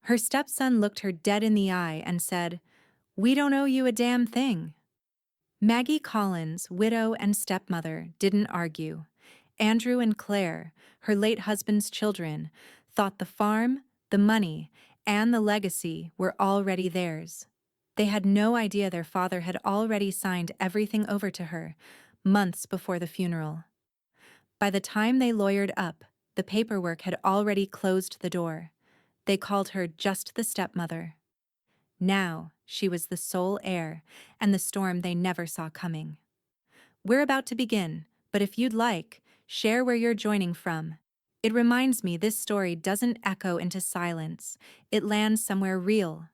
Her stepson looked her dead in the eye and said, "We don't owe you a damn thing." Maggie Collins, widow and stepmother, didn't argue. Andrew and Claire, her late husband's children, thought the farm, the money, and the legacy were already theirs. They had no idea their father had already signed everything over to her, months before the funeral. By the time they lawyered up, the paperwork had already closed the door. They called her just the stepmother. Now, she was the sole heir, and the storm they never saw coming. We're about to begin, but if you'd like, share where you're joining from. It reminds me this story doesn't echo into silence, it lands somewhere real.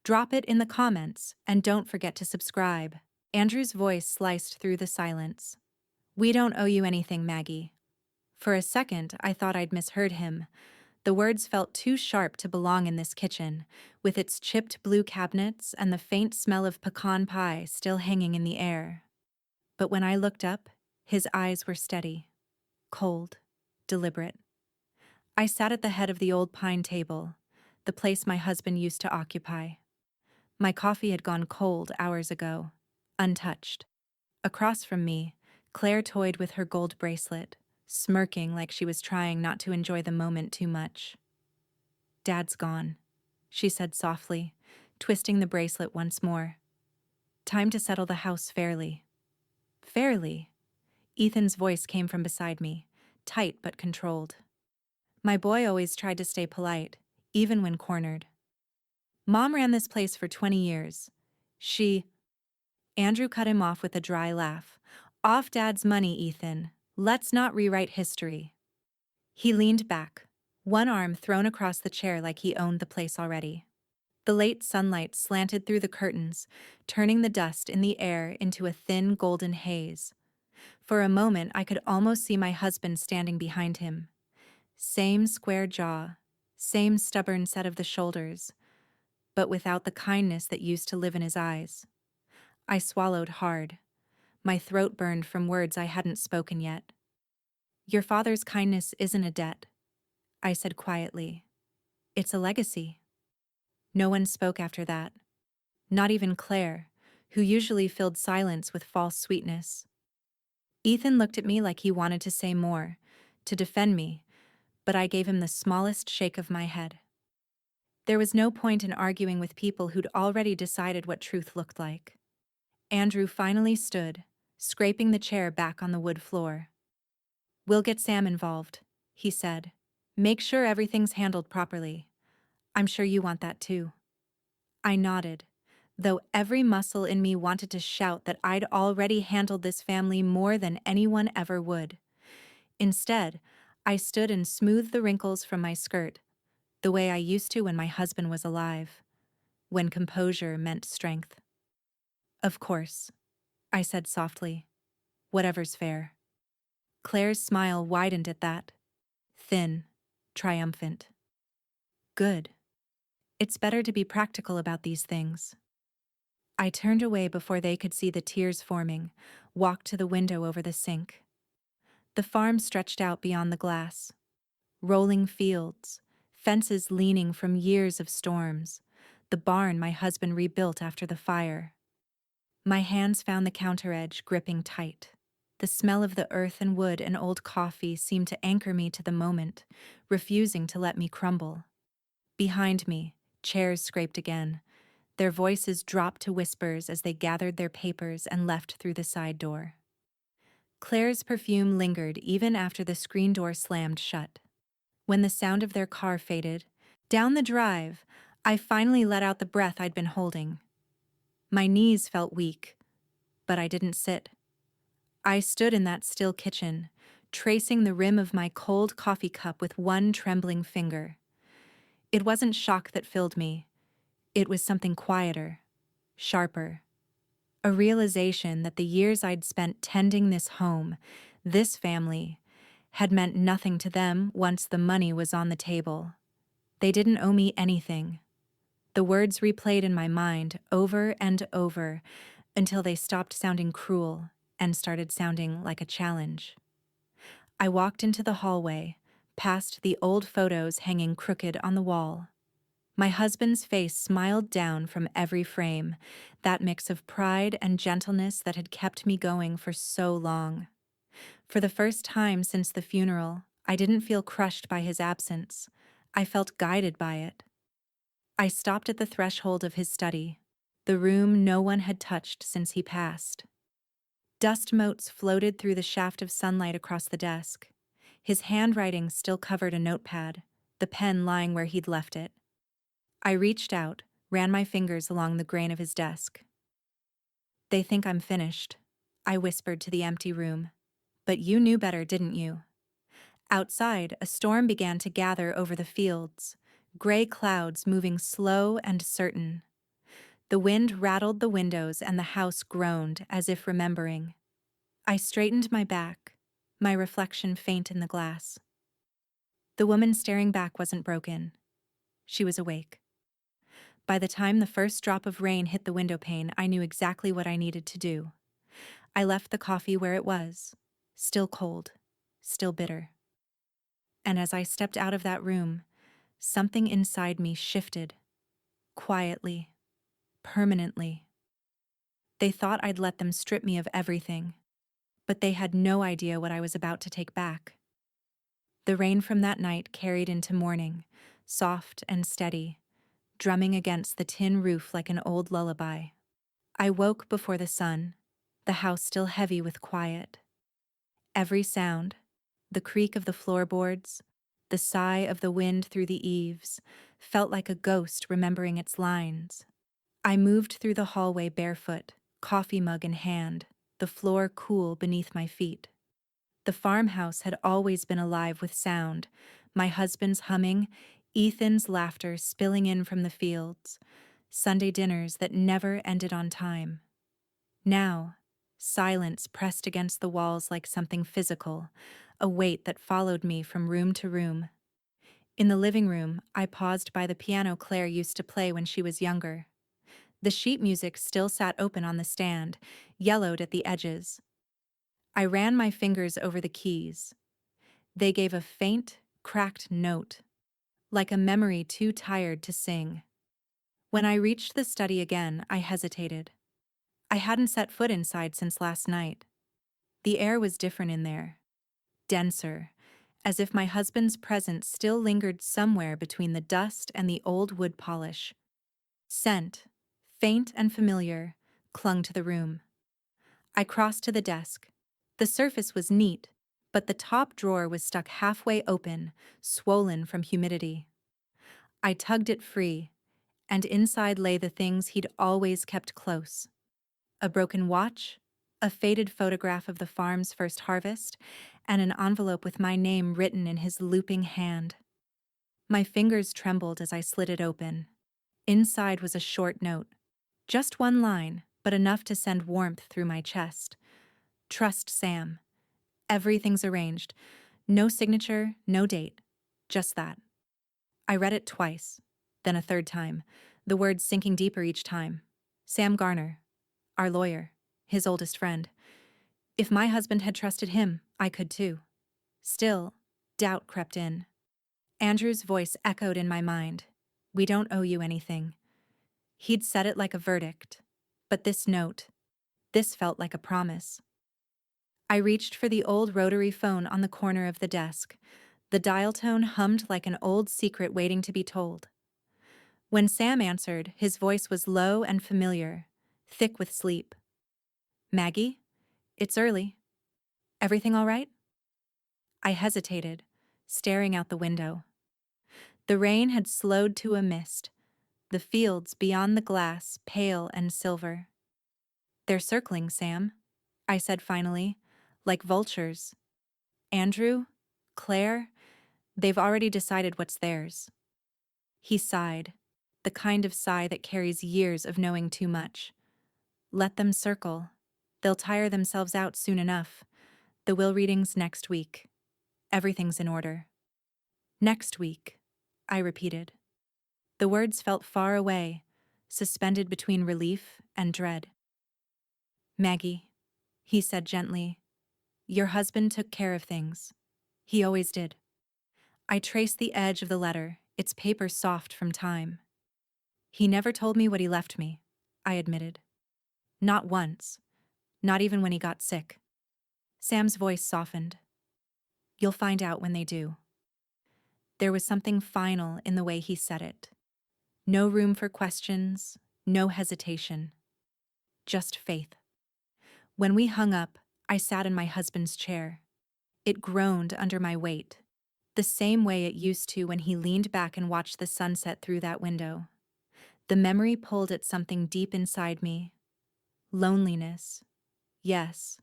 Drop it in the comments, and don't forget to subscribe. Andrew's voice sliced through the silence. "We don't owe you anything, Maggie." For a second, I thought I'd misheard him. The words felt too sharp to belong in this kitchen, with its chipped blue cabinets and the faint smell of pecan pie still hanging in the air. But when I looked up, his eyes were steady, cold, deliberate. I sat at the head of the old pine table, the place my husband used to occupy. My coffee had gone cold hours ago, untouched. Across from me, Claire toyed with her gold bracelet, smirking like she was trying not to enjoy the moment too much. "Dad's gone," she said softly, twisting the bracelet once more. "Time to settle the house fairly." "Fairly?" Ethan's voice came from beside me, tight but controlled. My boy always tried to stay polite, even when cornered. "Mom ran this place for 20 years. She—" Andrew cut him off with a dry laugh. "Off Dad's money, Ethan. Let's not rewrite history." He leaned back, one arm thrown across the chair like he owned the place already. The late sunlight slanted through the curtains, turning the dust in the air into a thin golden haze. For a moment, I could almost see my husband standing behind him. Same square jaw, same stubborn set of the shoulders, but without the kindness that used to live in his eyes. I swallowed hard. My throat burned from words I hadn't spoken yet. "Your father's kindness isn't a debt," I said quietly. "It's a legacy." No one spoke after that. Not even Claire, who usually filled silence with false sweetness. Ethan looked at me like he wanted to say more, to defend me, but I gave him the smallest shake of my head. There was no point in arguing with people who'd already decided what truth looked like. Andrew finally stood, scraping the chair back on the wood floor. "We'll get Sam involved," he said. "Make sure everything's handled properly. I'm sure you want that too." I nodded, though every muscle in me wanted to shout that I'd already handled this family more than anyone ever would. Instead, I stood and smoothed the wrinkles from my skirt, the way I used to when my husband was alive, when composure meant strength. "Of course," I said softly. "Whatever's fair." Claire's smile widened at that, thin, triumphant. "Good. It's better to be practical about these things." I turned away before they could see the tears forming, walked to the window over the sink. The farm stretched out beyond the glass. Rolling fields, fences leaning from years of storms, the barn my husband rebuilt after the fire. My hands found the counter edge gripping tight. The smell of the earth and wood and old coffee seemed to anchor me to the moment, refusing to let me crumble. Behind me, chairs scraped again. Their voices dropped to whispers as they gathered their papers and left through the side door. Claire's perfume lingered even after the screen door slammed shut. When the sound of their car faded, down the drive, I finally let out the breath I'd been holding. My knees felt weak, but I didn't sit. I stood in that still kitchen, tracing the rim of my cold coffee cup with one trembling finger. It wasn't shock that filled me. It was something quieter, sharper. A realization that the years I'd spent tending this home, this family, had meant nothing to them once the money was on the table. They didn't owe me anything. The words replayed in my mind over and over until they stopped sounding cruel and started sounding like a challenge. I walked into the hallway, past the old photos hanging crooked on the wall. My husband's face smiled down from every frame, that mix of pride and gentleness that had kept me going for so long. For the first time since the funeral, I didn't feel crushed by his absence. I felt guided by it. I stopped at the threshold of his study, the room no one had touched since he passed. Dust motes floated through the shaft of sunlight across the desk. His handwriting still covered a notepad, the pen lying where he'd left it. I reached out, ran my fingers along the grain of his desk. "They think I'm finished," I whispered to the empty room. "But you knew better, didn't you?" Outside, a storm began to gather over the fields, gray clouds moving slow and certain. The wind rattled the windows and the house groaned as if remembering. I straightened my back, my reflection faint in the glass. The woman staring back wasn't broken. She was awake. By the time the first drop of rain hit the window pane, I knew exactly what I needed to do. I left the coffee where it was, still cold, still bitter. And as I stepped out of that room, something inside me shifted, quietly, permanently. They thought I'd let them strip me of everything, but they had no idea what I was about to take back. The rain from that night carried into morning, soft and steady, drumming against the tin roof like an old lullaby. I woke before the sun, the house still heavy with quiet. Every sound, the creak of the floorboards, the sigh of the wind through the eaves, felt like a ghost remembering its lines. I moved through the hallway barefoot, coffee mug in hand, the floor cool beneath my feet. The farmhouse had always been alive with sound, my husband's humming, Ethan's laughter spilling in from the fields, Sunday dinners that never ended on time. Now, silence pressed against the walls like something physical, a weight that followed me from room to room. In the living room, I paused by the piano Claire used to play when she was younger. The sheet music still sat open on the stand, yellowed at the edges. I ran my fingers over the keys. They gave a faint, cracked note, like a memory too tired to sing. When I reached the study again, I hesitated. I hadn't set foot inside since last night. The air was different in there, denser, as if my husband's presence still lingered somewhere between the dust and the old wood polish. Scent, faint and familiar, clung to the room. I crossed to the desk. The surface was neat, but the top drawer was stuck halfway open, swollen from humidity. I tugged it free, and inside lay the things he'd always kept close. A broken watch, a faded photograph of the farm's first harvest, and an envelope with my name written in his looping hand. My fingers trembled as I slid it open. Inside was a short note. Just one line, but enough to send warmth through my chest. "Trust Sam. Everything's arranged. No signature, no date. Just that." I read it twice, then a third time, the words sinking deeper each time. Sam Garner, our lawyer, his oldest friend. If my husband had trusted him, I could too. Still, doubt crept in. Andrew's voice echoed in my mind. "We don't owe you anything." He'd said it like a verdict, but this note, this felt like a promise. I reached for the old rotary phone on the corner of the desk. The dial tone hummed like an old secret waiting to be told. When Sam answered, his voice was low and familiar, thick with sleep. "Maggie? It's early. Everything all right?" I hesitated, staring out the window. The rain had slowed to a mist, the fields beyond the glass pale and silver. "They're circling, Sam," I said finally, "like vultures. Andrew, Claire, they've already decided what's theirs." He sighed, the kind of sigh that carries years of knowing too much. "Let them circle. They'll tire themselves out soon enough. The will reading's next week. Everything's in order." "Next week," I repeated. The words felt far away, suspended between relief and dread. "Maggie," he said gently, "your husband took care of things. He always did." I traced the edge of the letter, its paper soft from time. He never told me what he left me, I admitted. Not once. Not even when he got sick. Sam's voice softened. You'll find out when they do. There was something final in the way he said it. No room for questions, no hesitation. Just faith. When we hung up, I sat in my husband's chair. It groaned under my weight, the same way it used to when he leaned back and watched the sunset through that window. The memory pulled at something deep inside me. Loneliness, yes,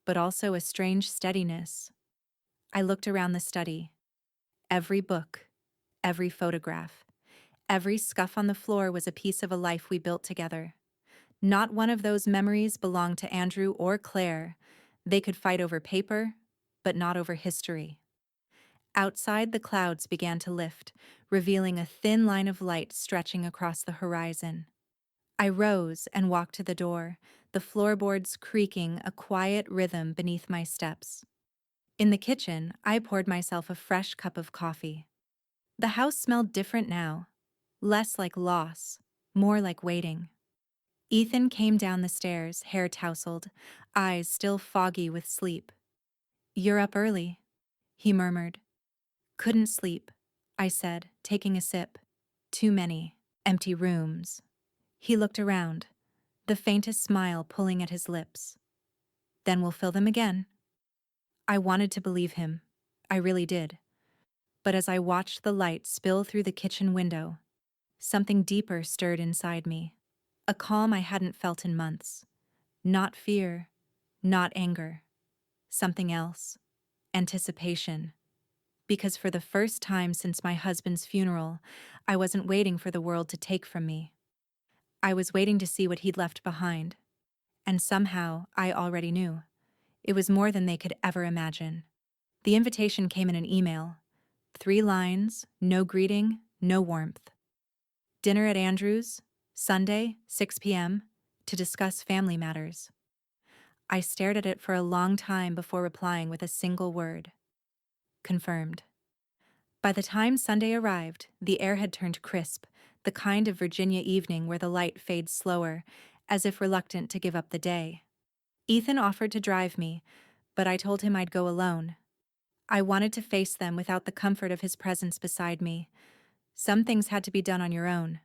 but also a strange steadiness. I looked around the study. Every book, every photograph, every scuff on the floor was a piece of a life we built together. Not one of those memories belonged to Andrew or Claire. They could fight over paper, but not over history. Outside, the clouds began to lift, revealing a thin line of light stretching across the horizon. I rose and walked to the door, the floorboards creaking a quiet rhythm beneath my steps. In the kitchen, I poured myself a fresh cup of coffee. The house smelled different now, less like loss, more like waiting. Ethan came down the stairs, hair tousled, eyes still foggy with sleep. You're up early, he murmured. Couldn't sleep, I said, taking a sip. Too many empty rooms. He looked around, the faintest smile pulling at his lips. Then we'll fill them again. I wanted to believe him. I really did. But as I watched the light spill through the kitchen window, something deeper stirred inside me. A calm I hadn't felt in months. Not fear, not anger. Something else. Anticipation. Because for the first time since my husband's funeral, I wasn't waiting for the world to take from me. I was waiting to see what he'd left behind. And somehow, I already knew. It was more than they could ever imagine. The invitation came in an email. 3 lines, no greeting, no warmth. Dinner at Andrew's, Sunday, 6 p.m., to discuss family matters. I stared at it for a long time before replying with a single word. Confirmed. By the time Sunday arrived, the air had turned crisp, the kind of Virginia evening where the light fades slower, as if reluctant to give up the day. Ethan offered to drive me, but I told him I'd go alone. I wanted to face them without the comfort of his presence beside me. Some things had to be done on your own.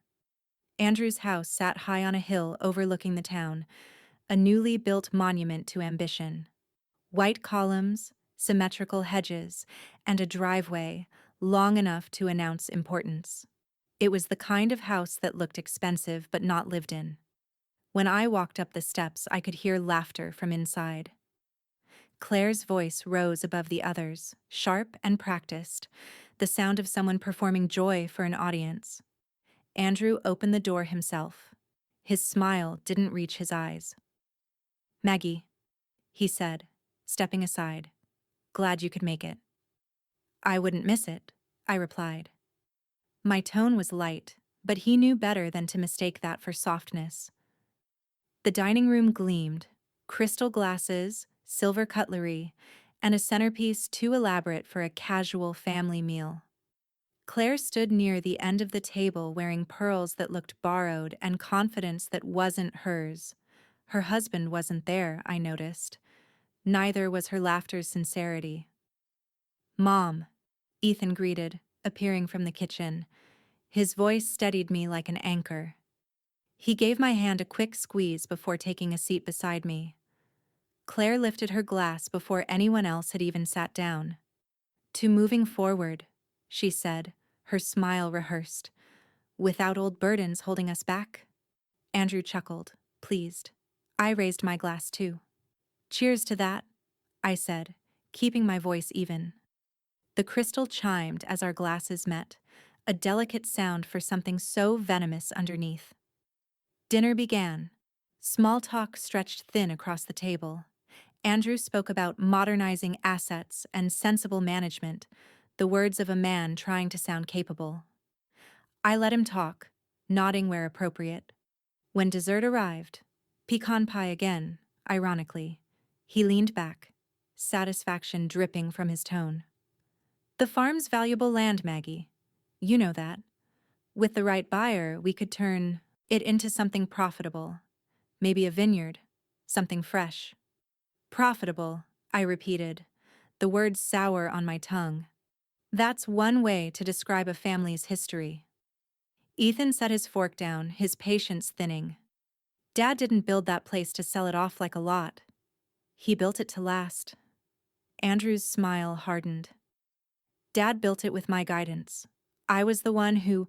Andrew's house sat high on a hill overlooking the town, a newly built monument to ambition. White columns, symmetrical hedges, and a driveway long enough to announce importance. It was the kind of house that looked expensive but not lived in. When I walked up the steps, I could hear laughter from inside. Claire's voice rose above the others, sharp and practiced, the sound of someone performing joy for an audience. Andrew opened the door himself. His smile didn't reach his eyes. Maggie, he said, stepping aside. Glad you could make it. I wouldn't miss it, I replied. My tone was light, but he knew better than to mistake that for softness. The dining room gleamed, crystal glasses, silver cutlery, and a centerpiece too elaborate for a casual family meal. Claire stood near the end of the table wearing pearls that looked borrowed and confidence that wasn't hers. Her husband wasn't there, I noticed. Neither was her laughter's sincerity. Mom, Ethan greeted, appearing from the kitchen. His voice steadied me like an anchor. He gave my hand a quick squeeze before taking a seat beside me. Claire lifted her glass before anyone else had even sat down. To moving forward, she said, her smile rehearsed. Without old burdens holding us back? Andrew chuckled, pleased. I raised my glass too. Cheers to that, I said, keeping my voice even. The crystal chimed as our glasses met, a delicate sound for something so venomous underneath. Dinner began. Small talk stretched thin across the table. Andrew spoke about modernizing assets and sensible management, the words of a man trying to sound capable. I let him talk, nodding where appropriate. When dessert arrived, pecan pie again, ironically, he leaned back, satisfaction dripping from his tone. The farm's valuable land, Maggie. You know that. With the right buyer, we could turn it into something profitable. Maybe a vineyard. Something fresh. Profitable, I repeated, the word sour on my tongue. That's one way to describe a family's history. Ethan set his fork down, his patience thinning. Dad didn't build that place to sell it off like a lot. He built it to last. Andrew's smile hardened. Dad built it with my guidance. I was the one who...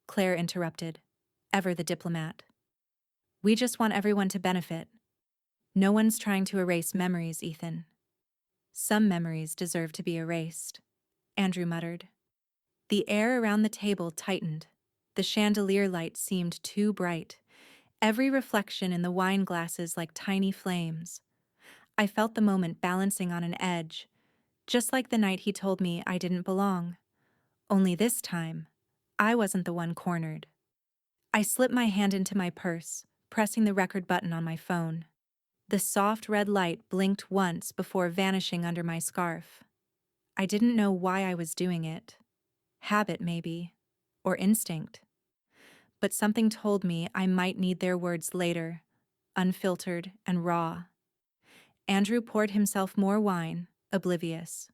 Claire interrupted, ever the diplomat. We just want everyone to benefit. No one's trying to erase memories, Ethan. Some memories deserve to be erased, Andrew muttered. The air around the table tightened. The chandelier light seemed too bright, every reflection in the wine glasses like tiny flames. I felt the moment balancing on an edge, just like the night he told me I didn't belong. Only this time, I wasn't the one cornered. I slipped my hand into my purse, pressing the record button on my phone. The soft red light blinked once before vanishing under my scarf. I didn't know why I was doing it. Habit, maybe, or instinct. But something told me I might need their words later, unfiltered and raw. Andrew poured himself more wine, oblivious.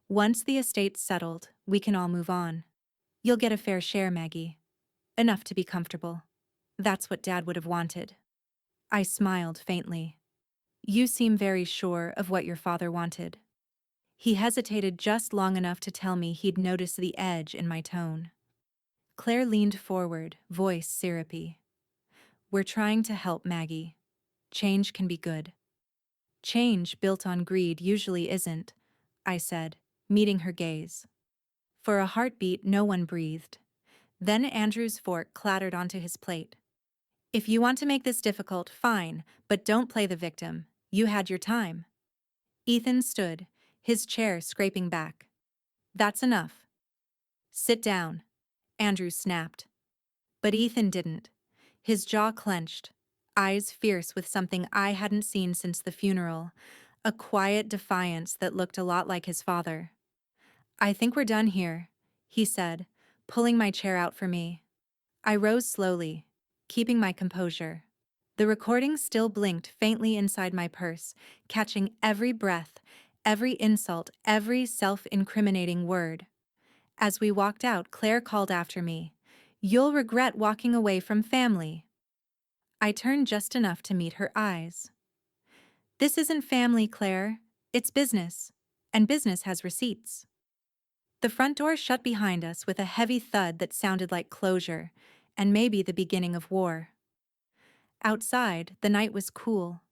Once the estate's settled, we can all move on. You'll get a fair share, Maggie. Enough to be comfortable. That's what Dad would have wanted. I smiled faintly. You seem very sure of what your father wanted. He hesitated just long enough to tell me he'd noticed the edge in my tone. Claire leaned forward, voice syrupy. We're trying to help, Maggie. Change can be good. Change built on greed usually isn't, I said, meeting her gaze. For a heartbeat, no one breathed. Then Andrew's fork clattered onto his plate. If you want to make this difficult, fine, but don't play the victim. You had your time. Ethan stood, his chair scraping back. That's enough. Sit down, Andrew snapped. But Ethan didn't. His jaw clenched, eyes fierce with something I hadn't seen since the funeral, a quiet defiance that looked a lot like his father. I think we're done here, he said, pulling my chair out for me. I rose slowly, keeping my composure. The recording still blinked faintly inside my purse, catching every breath, every insult, every self-incriminating word. As we walked out, Claire called after me, "You'll regret walking away from family." I turned just enough to meet her eyes. This isn't family, Claire. It's business. And business has receipts. The front door shut behind us with a heavy thud that sounded like closure, and maybe the beginning of war. Outside, the night was cool,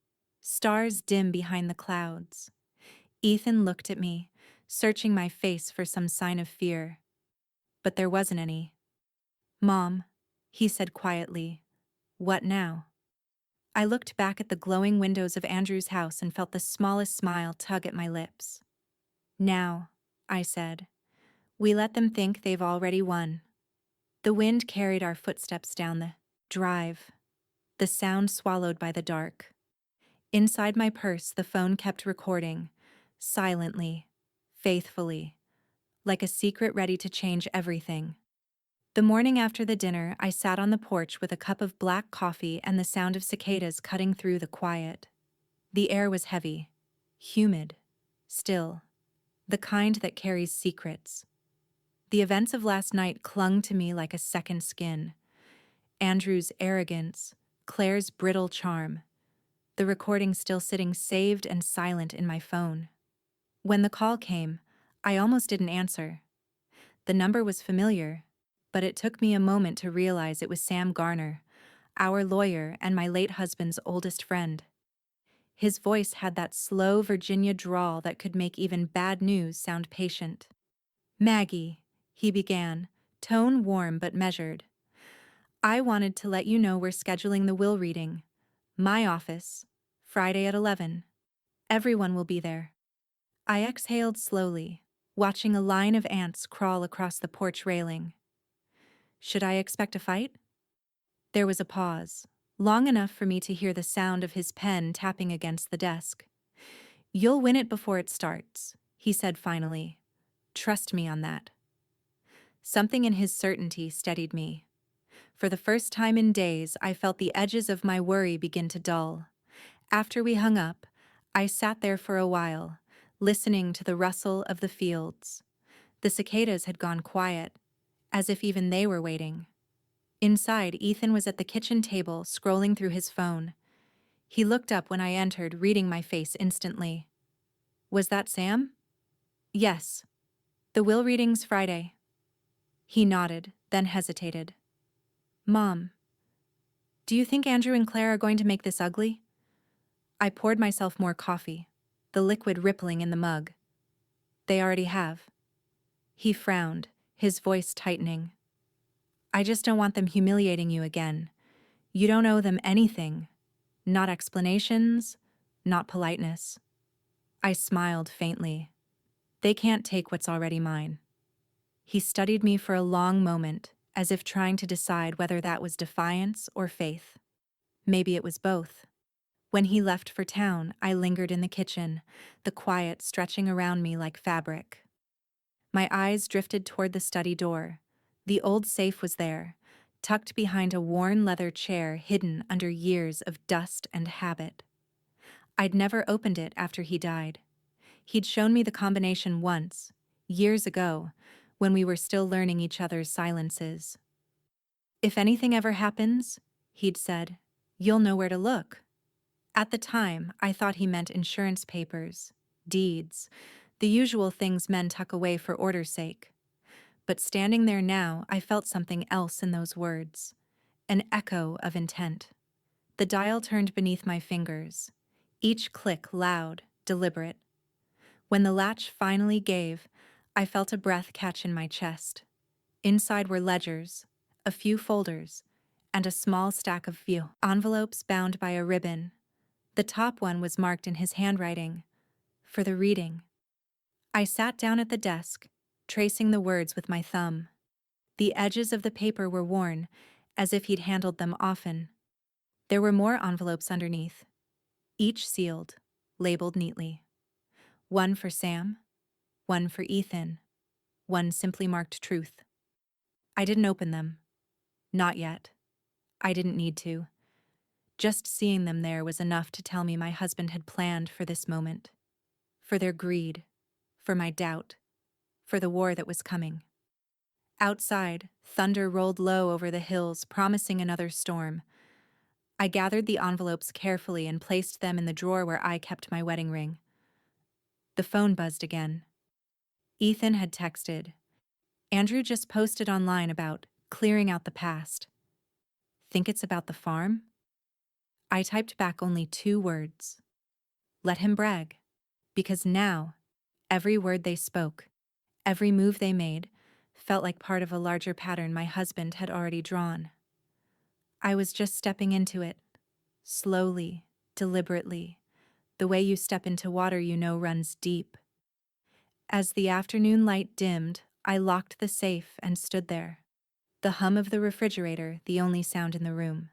stars dim behind the clouds. Ethan looked at me, searching my face for some sign of fear. But there wasn't any. "Mom," he said quietly, "what now?" I looked back at the glowing windows of Andrew's house and felt the smallest smile tug at my lips. "Now," I said, "we let them think they've already won." The wind carried our footsteps down the drive, the sound swallowed by the dark. Inside my purse, the phone kept recording, silently, faithfully, like a secret ready to change everything. The morning after the dinner, I sat on the porch with a cup of black coffee and the sound of cicadas cutting through the quiet. The air was heavy, humid, still, the kind that carries secrets. The events of last night clung to me like a second skin. Andrew's arrogance, Claire's brittle charm, the recording still sitting saved and silent in my phone. When the call came, I almost didn't answer. The number was familiar, but it took me a moment to realize it was Sam Garner, our lawyer and my late husband's oldest friend. His voice had that slow Virginia drawl that could make even bad news sound patient. "Maggie," he began, tone warm but measured. "I wanted to let you know we're scheduling the will reading. My office, Friday at 11. Everyone will be there." I exhaled slowly, watching a line of ants crawl across the porch railing. Should I expect a fight? There was a pause, long enough for me to hear the sound of his pen tapping against the desk. "You'll win it before it starts," he said finally. "Trust me on that." Something in his certainty steadied me. For the first time in days, I felt the edges of my worry begin to dull. After we hung up, I sat there for a while, listening to the rustle of the fields. The cicadas had gone quiet, as if even they were waiting. Inside, Ethan was at the kitchen table, scrolling through his phone. He looked up when I entered, reading my face instantly. "Was that Sam?" "Yes. The will reading's Friday." He nodded, then hesitated. "Mom, do you think Andrew and Claire are going to make this ugly?" I poured myself more coffee, the liquid rippling in the mug. "They already have." He frowned, his voice tightening. "I just don't want them humiliating you again. You don't owe them anything. Not explanations, not politeness." I smiled faintly. "They can't take what's already mine." He studied me for a long moment, as if trying to decide whether that was defiance or faith. Maybe it was both. When he left for town, I lingered in the kitchen, the quiet stretching around me like fabric. My eyes drifted toward the study door. The old safe was there, tucked behind a worn leather chair hidden under years of dust and habit. I'd never opened it after he died. He'd shown me the combination once, years ago, when we were still learning each other's silences. "If anything ever happens," he'd said, "you'll know where to look." At the time, I thought he meant insurance papers, deeds, the usual things men tuck away for order's sake. But standing there now, I felt something else in those words, an echo of intent. The dial turned beneath my fingers, each click loud, deliberate. When the latch finally gave, I felt a breath catch in my chest. Inside were ledgers, a few folders, and a small stack of envelopes bound by a ribbon. The top one was marked in his handwriting, "For the reading." I sat down at the desk, tracing the words with my thumb. The edges of the paper were worn, as if he'd handled them often. There were more envelopes underneath, each sealed, labeled neatly. One for Sam, one for Ethan, one simply marked truth. I didn't open them. Not yet. I didn't need to. Just seeing them there was enough to tell me my husband had planned for this moment. For their greed, for my doubt, for the war that was coming. Outside, thunder rolled low over the hills, promising another storm. I gathered the envelopes carefully and placed them in the drawer where I kept my wedding ring. The phone buzzed again. Ethan had texted. "Andrew just posted online about clearing out the past. Think it's about the farm?" I typed back only 2 words. Let him brag. Because now, every word they spoke, every move they made, felt like part of a larger pattern my husband had already drawn. I was just stepping into it, slowly, deliberately, the way you step into water you know runs deep. As the afternoon light dimmed, I locked the safe and stood there. The hum of the refrigerator, the only sound in the room.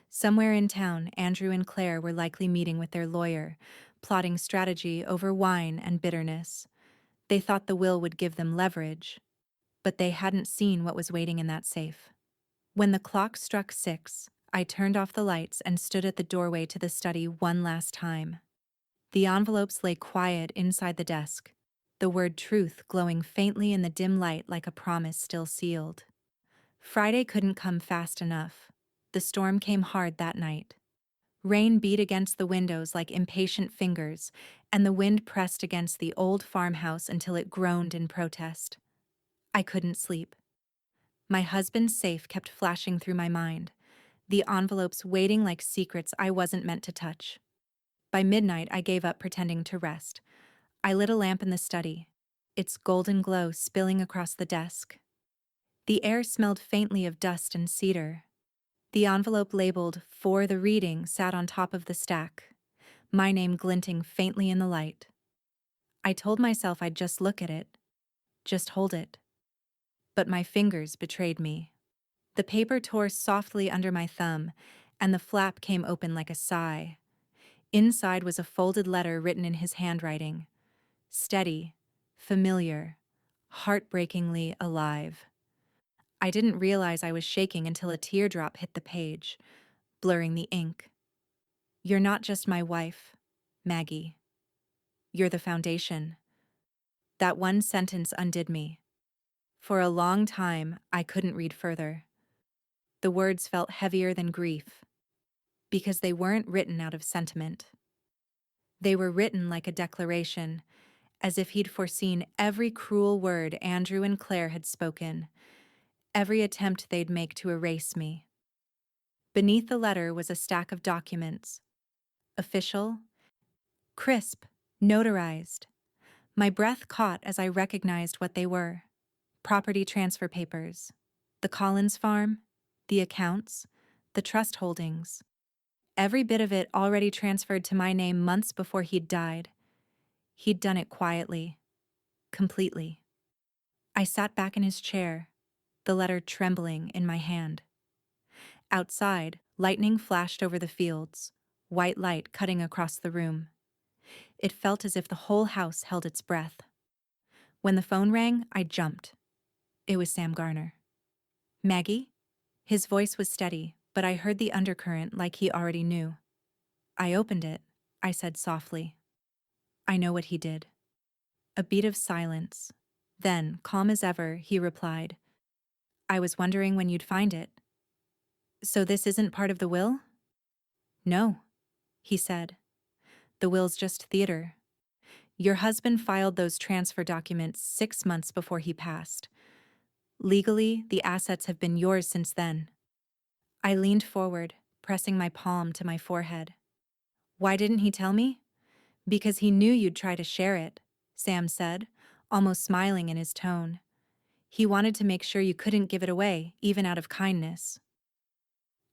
Somewhere in town, Andrew and Claire were likely meeting with their lawyer, plotting strategy over wine and bitterness. They thought the will would give them leverage, but they hadn't seen what was waiting in that safe. When the clock struck 6, I turned off the lights and stood at the doorway to the study one last time. The envelopes lay quiet inside the desk, the word truth glowing faintly in the dim light like a promise still sealed. Friday couldn't come fast enough. The storm came hard that night. Rain beat against the windows like impatient fingers, and the wind pressed against the old farmhouse until it groaned in protest. I couldn't sleep. My husband's safe kept flashing through my mind, the envelopes waiting like secrets I wasn't meant to touch. By midnight, I gave up pretending to rest. I lit a lamp in the study, its golden glow spilling across the desk. The air smelled faintly of dust and cedar. The envelope labeled "For the Reading" sat on top of the stack, my name glinting faintly in the light. I told myself I'd just look at it, just hold it. But my fingers betrayed me. The paper tore softly under my thumb, and the flap came open like a sigh. Inside was a folded letter written in his handwriting. Steady, familiar, heartbreakingly alive. I didn't realize I was shaking until a teardrop hit the page, blurring the ink. You're not just my wife, Maggie. You're the foundation. That one sentence undid me. For a long time, I couldn't read further. The words felt heavier than grief, because they weren't written out of sentiment. They were written like a declaration, as if he'd foreseen every cruel word Andrew and Claire had spoken, every attempt they'd make to erase me. Beneath the letter was a stack of documents, official, crisp, notarized. My breath caught as I recognized what they were. Property transfer papers, the Collins farm, the accounts, the trust holdings. Every bit of it already transferred to my name months before he'd died. He'd done it quietly, completely. I sat back in his chair, the letter trembling in my hand. Outside, lightning flashed over the fields, white light cutting across the room. It felt as if the whole house held its breath. When the phone rang, I jumped. It was Sam Garner. Maggie? His voice was steady, but I heard the undercurrent like he already knew. I opened it, I said softly. I know what he did. A beat of silence. Then, calm as ever, he replied, I was wondering when you'd find it. So this isn't part of the will? No, he said. The will's just theater. Your husband filed those transfer documents 6 months before he passed. Legally, the assets have been yours since then. I leaned forward, pressing my palm to my forehead. Why didn't he tell me? Because he knew you'd try to share it, Sam said, almost smiling in his tone. He wanted to make sure you couldn't give it away, even out of kindness.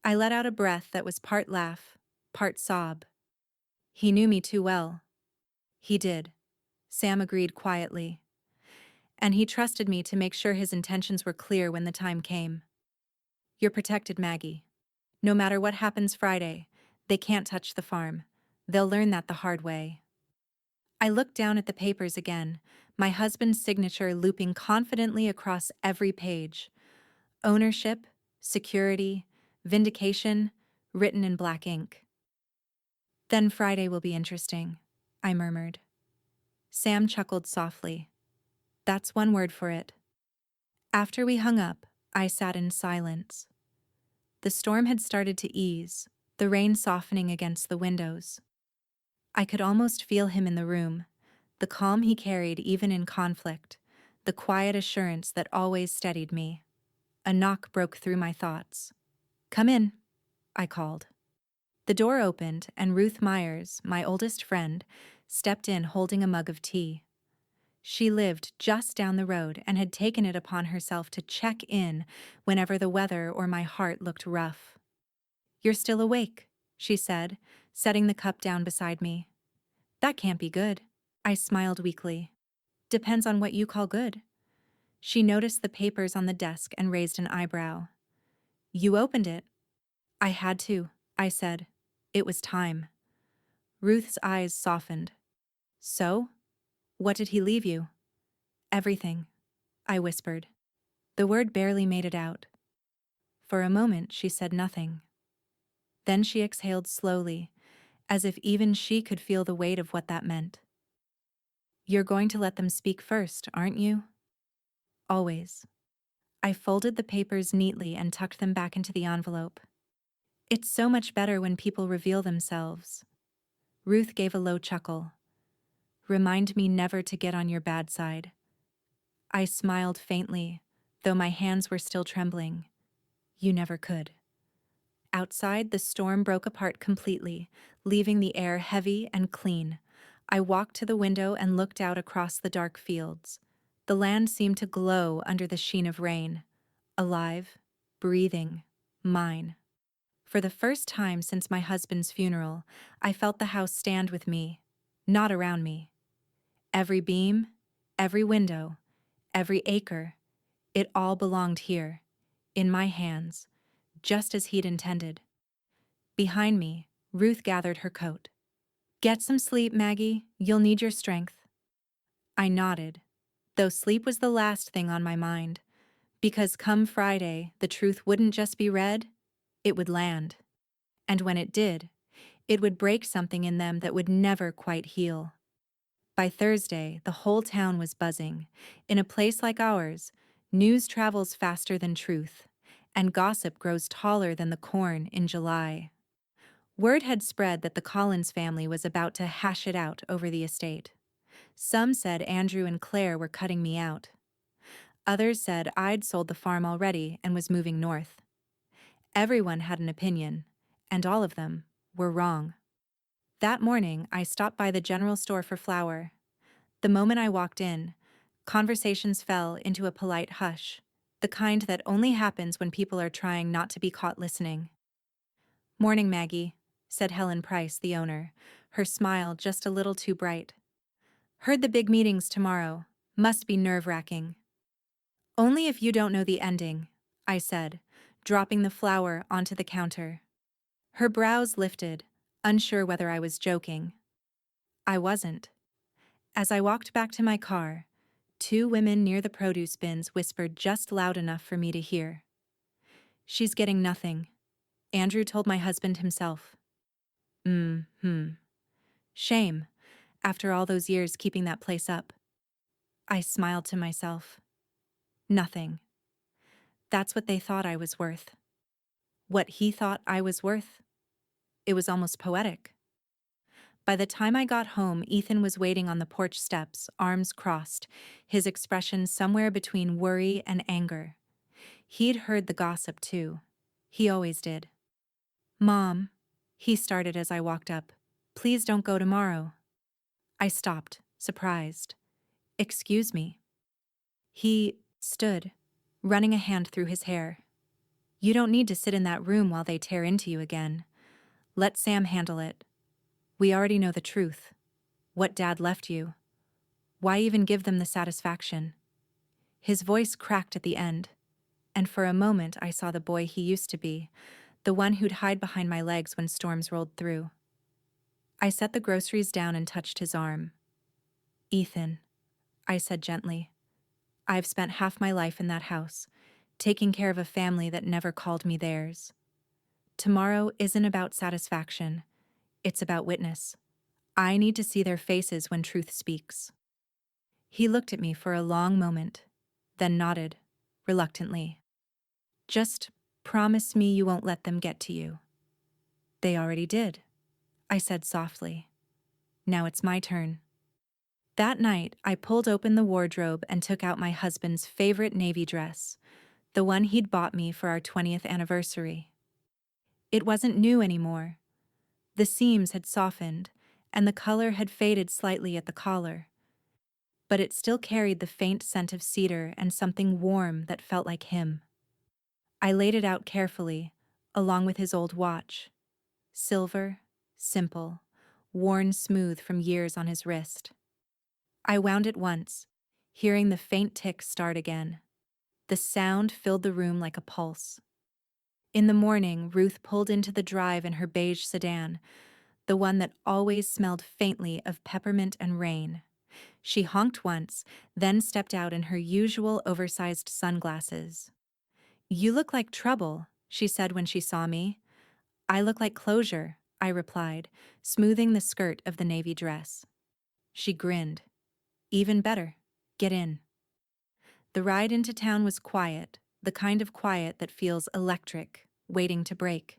I let out a breath that was part laugh, part sob. He knew me too well. He did, Sam agreed quietly. And he trusted me to make sure his intentions were clear when the time came. You're protected, Maggie. No matter what happens Friday, they can't touch the farm. They'll learn that the hard way. I looked down at the papers again, my husband's signature looping confidently across every page. Ownership, security, vindication, written in black ink. Then Friday will be interesting, I murmured. Sam chuckled softly. That's one word for it. After we hung up, I sat in silence. The storm had started to ease, the rain softening against the windows. I could almost feel him in the room, the calm he carried even in conflict, the quiet assurance that always steadied me. A knock broke through my thoughts. Come in, I called. The door opened, and Ruth Myers, my oldest friend, stepped in holding a mug of tea. She lived just down the road and had taken it upon herself to check in whenever the weather or my heart looked rough. You're still awake, she said, setting the cup down beside me. That can't be good. I smiled weakly. Depends on what you call good. She noticed the papers on the desk and raised an eyebrow. You opened it. I had to, I said. It was time. Ruth's eyes softened. So? What did he leave you? Everything, I whispered. The word barely made it out. For a moment, she said nothing. Then she exhaled slowly, as if even she could feel the weight of what that meant. You're going to let them speak first, aren't you? Always. I folded the papers neatly and tucked them back into the envelope. It's so much better when people reveal themselves. Ruth gave a low chuckle. Remind me never to get on your bad side. I smiled faintly, though my hands were still trembling. You never could. Outside, the storm broke apart completely, leaving the air heavy and clean. I walked to the window and looked out across the dark fields. The land seemed to glow under the sheen of rain. Alive, breathing, mine. For the first time since my husband's funeral, I felt the house stand with me, not around me. Every beam, every window, every acre, it all belonged here, in my hands, just as he'd intended. Behind me, Ruth gathered her coat. Get some sleep, Maggie. You'll need your strength. I nodded, though sleep was the last thing on my mind. Because come Friday, the truth wouldn't just be read, it would land. And when it did, it would break something in them that would never quite heal. By Thursday, the whole town was buzzing. In a place like ours, news travels faster than truth, and gossip grows taller than the corn in July. Word had spread that the Collins family was about to hash it out over the estate. Some said Andrew and Claire were cutting me out. Others said I'd sold the farm already and was moving north. Everyone had an opinion, and all of them were wrong. That morning, I stopped by the general store for flour. The moment I walked in, conversations fell into a polite hush, the kind that only happens when people are trying not to be caught listening. "Morning, Maggie," said Helen Price, the owner, her smile just a little too bright. "Heard the big meetings tomorrow. Must be nerve-wracking." "Only if you don't know the ending," I said, dropping the flour onto the counter. Her brows lifted, unsure whether I was joking. I wasn't. As I walked back to my car, two women near the produce bins whispered just loud enough for me to hear. "She's getting nothing," Andrew told my husband himself. Shame, after all those years keeping that place up. I smiled to myself. Nothing. That's what they thought I was worth. What he thought I was worth. It was almost poetic. By the time I got home, Ethan was waiting on the porch steps, arms crossed, his expression somewhere between worry and anger. He'd heard the gossip, too. He always did. "Mom," he started as I walked up, "please don't go tomorrow." I stopped, surprised. "Excuse me." He stood, running a hand through his hair. "You don't need to sit in that room while they tear into you again. Let Sam handle it. We already know the truth. What Dad left you. Why even give them the satisfaction?" His voice cracked at the end, and for a moment I saw the boy he used to be, the one who'd hide behind my legs when storms rolled through. I set the groceries down and touched his arm. "Ethan," I said gently, "I've spent half my life in that house, taking care of a family that never called me theirs. Tomorrow isn't about satisfaction. It's about witness. I need to see their faces when truth speaks." He looked at me for a long moment, then nodded, reluctantly. "Just promise me you won't let them get to you." "They already did," I said softly. "Now it's my turn." That night, I pulled open the wardrobe and took out my husband's favorite navy dress, the one he'd bought me for our 20th anniversary. It wasn't new anymore. The seams had softened, and the color had faded slightly at the collar. But it still carried the faint scent of cedar and something warm that felt like him. I laid it out carefully, along with his old watch. Silver, simple, worn smooth from years on his wrist. I wound it once, hearing the faint tick start again. The sound filled the room like a pulse. In the morning, Ruth pulled into the drive in her beige sedan, the one that always smelled faintly of peppermint and rain. She honked once, then stepped out in her usual oversized sunglasses. "You look like trouble," she said when she saw me. "I look like closure," I replied, smoothing the skirt of the navy dress. She grinned. "Even better. Get in." The ride into town was quiet, the kind of quiet that feels electric, waiting to break.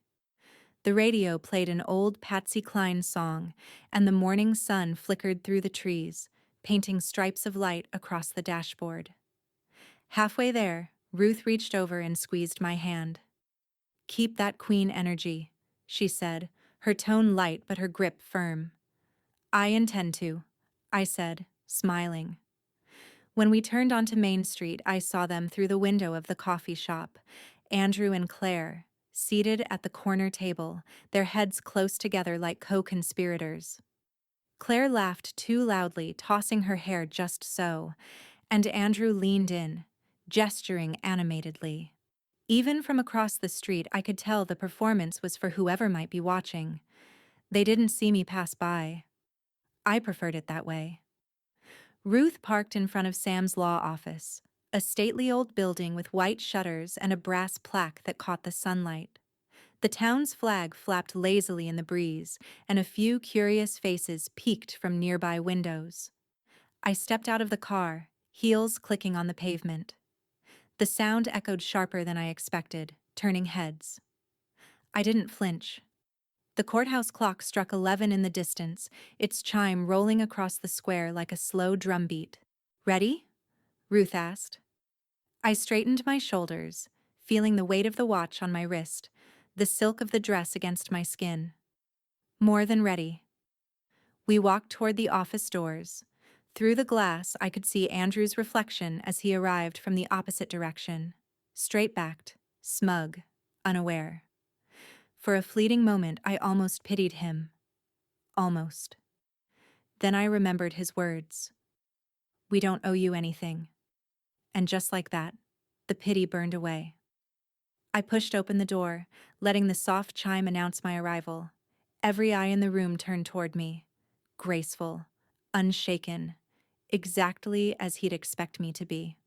The radio played an old Patsy Cline song, and the morning sun flickered through the trees, painting stripes of light across the dashboard. Halfway there, Ruth reached over and squeezed my hand. "Keep that queen energy," she said, her tone light but her grip firm. "I intend to," I said, smiling. When we turned onto Main Street, I saw them through the window of the coffee shop, Andrew and Claire, seated at the corner table, their heads close together like co-conspirators. Claire laughed too loudly, tossing her hair just so, and Andrew leaned in, gesturing animatedly. Even from across the street, I could tell the performance was for whoever might be watching. They didn't see me pass by. I preferred it that way. Ruth parked in front of Sam's law office, A stately old building with white shutters and a brass plaque that caught the sunlight. The town's flag flapped lazily in the breeze, and a few curious faces peeked from nearby windows. I stepped out of the car, heels clicking on the pavement. The sound echoed sharper than I expected, turning heads. I didn't flinch. The courthouse clock struck 11 in the distance, its chime rolling across the square like a slow drumbeat. "Ready?" Ruth asked. I straightened my shoulders, feeling the weight of the watch on my wrist, the silk of the dress against my skin. More than ready. We walked toward the office doors. Through the glass, I could see Andrew's reflection as he arrived from the opposite direction. Straight-backed, smug, unaware. For a fleeting moment, I almost pitied him. Almost. Then I remembered his words. "We don't owe you anything." And just like that, the pity burned away. I pushed open the door, letting the soft chime announce my arrival. Every eye in the room turned toward me. Graceful, unshaken, exactly as he'd expect me to be.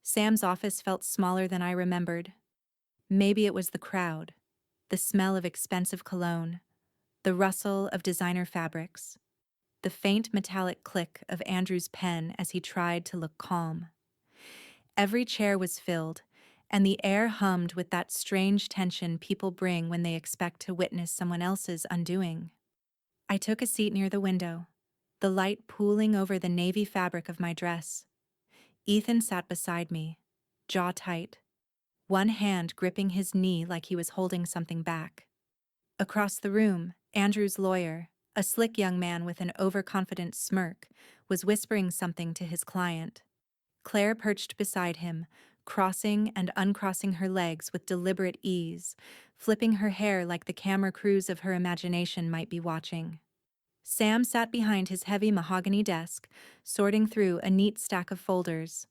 Sam's office felt smaller than I remembered. Maybe it was the crowd, the smell of expensive cologne, the rustle of designer fabrics, the faint metallic click of Andrew's pen as he tried to look calm. Every chair was filled, and the air hummed with that strange tension people bring when they expect to witness someone else's undoing. I took a seat near the window, the light pooling over the navy fabric of my dress. Ethan sat beside me, jaw tight, one hand gripping his knee like he was holding something back. Across the room, Andrew's lawyer, a slick young man with an overconfident smirk, was whispering something to his client. Claire perched beside him, crossing and uncrossing her legs with deliberate ease, flipping her hair like the camera crews of her imagination might be watching. Sam sat behind his heavy mahogany desk, sorting through a neat stack of folders.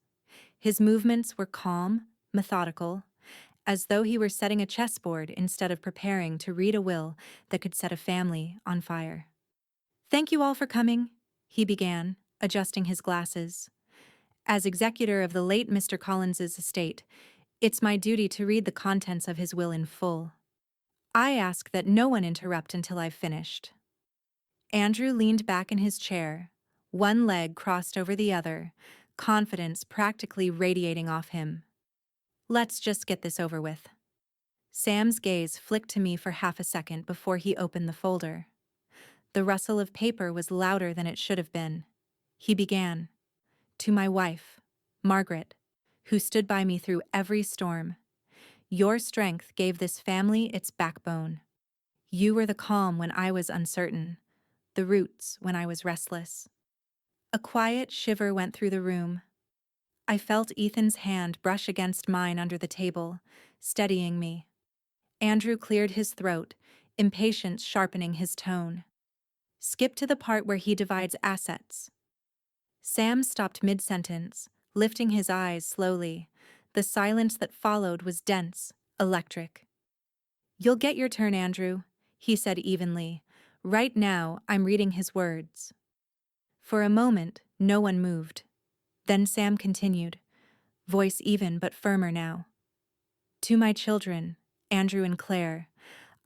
His movements were calm, methodical, as though he were setting a chessboard instead of preparing to read a will that could set a family on fire. "Thank you all for coming," he began, adjusting his glasses. "As executor of the late Mr. Collins's estate, it's my duty to read the contents of his will in full. I ask that no one interrupt until I've finished." Andrew leaned back in his chair, one leg crossed over the other, confidence practically radiating off him. "Let's just get this over with." Sam's gaze flicked to me for half a second before he opened the folder. The rustle of paper was louder than it should have been. He began. "To my wife, Margaret, who stood by me through every storm. Your strength gave this family its backbone. You were the calm when I was uncertain, the roots when I was restless." A quiet shiver went through the room. I felt Ethan's hand brush against mine under the table, steadying me. Andrew cleared his throat, impatience sharpening his tone. "Skip to the part where he divides assets." Sam stopped mid-sentence, lifting his eyes slowly. The silence that followed was dense, electric. "You'll get your turn, Andrew," he said evenly. "Right now, I'm reading his words." For a moment, no one moved. Then Sam continued, voice even but firmer now. "To my children, Andrew and Claire,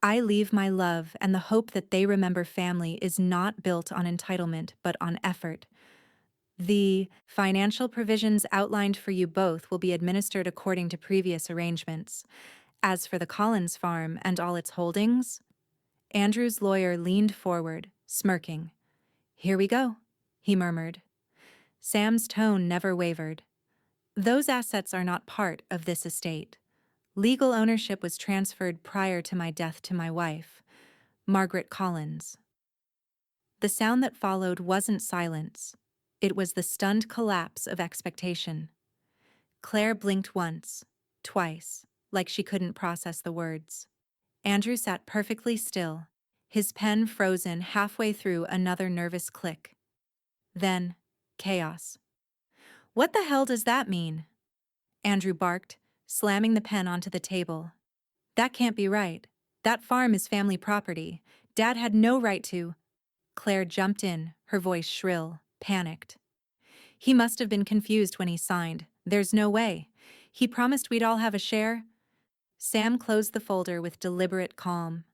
I leave my love and the hope that they remember family is not built on entitlement but on effort. The financial provisions outlined for you both will be administered according to previous arrangements. As for the Collins farm and all its holdings..." Andrew's lawyer leaned forward, smirking. "Here we go," he murmured. Sam's tone never wavered. "Those assets are not part of this estate. Legal ownership was transferred prior to my death to my wife, Margaret Collins." The sound that followed wasn't silence. It was the stunned collapse of expectation. Claire blinked once, twice, like she couldn't process the words. Andrew sat perfectly still, his pen frozen halfway through another nervous click. Then, chaos. "What the hell does that mean?" Andrew barked, slamming the pen onto the table. "That can't be right. That farm is family property. Dad had no right to..." Claire jumped in, her voice shrill, panicked. "He must have been confused when he signed. There's no way. He promised we'd all have a share. Sam closed the folder with deliberate calm.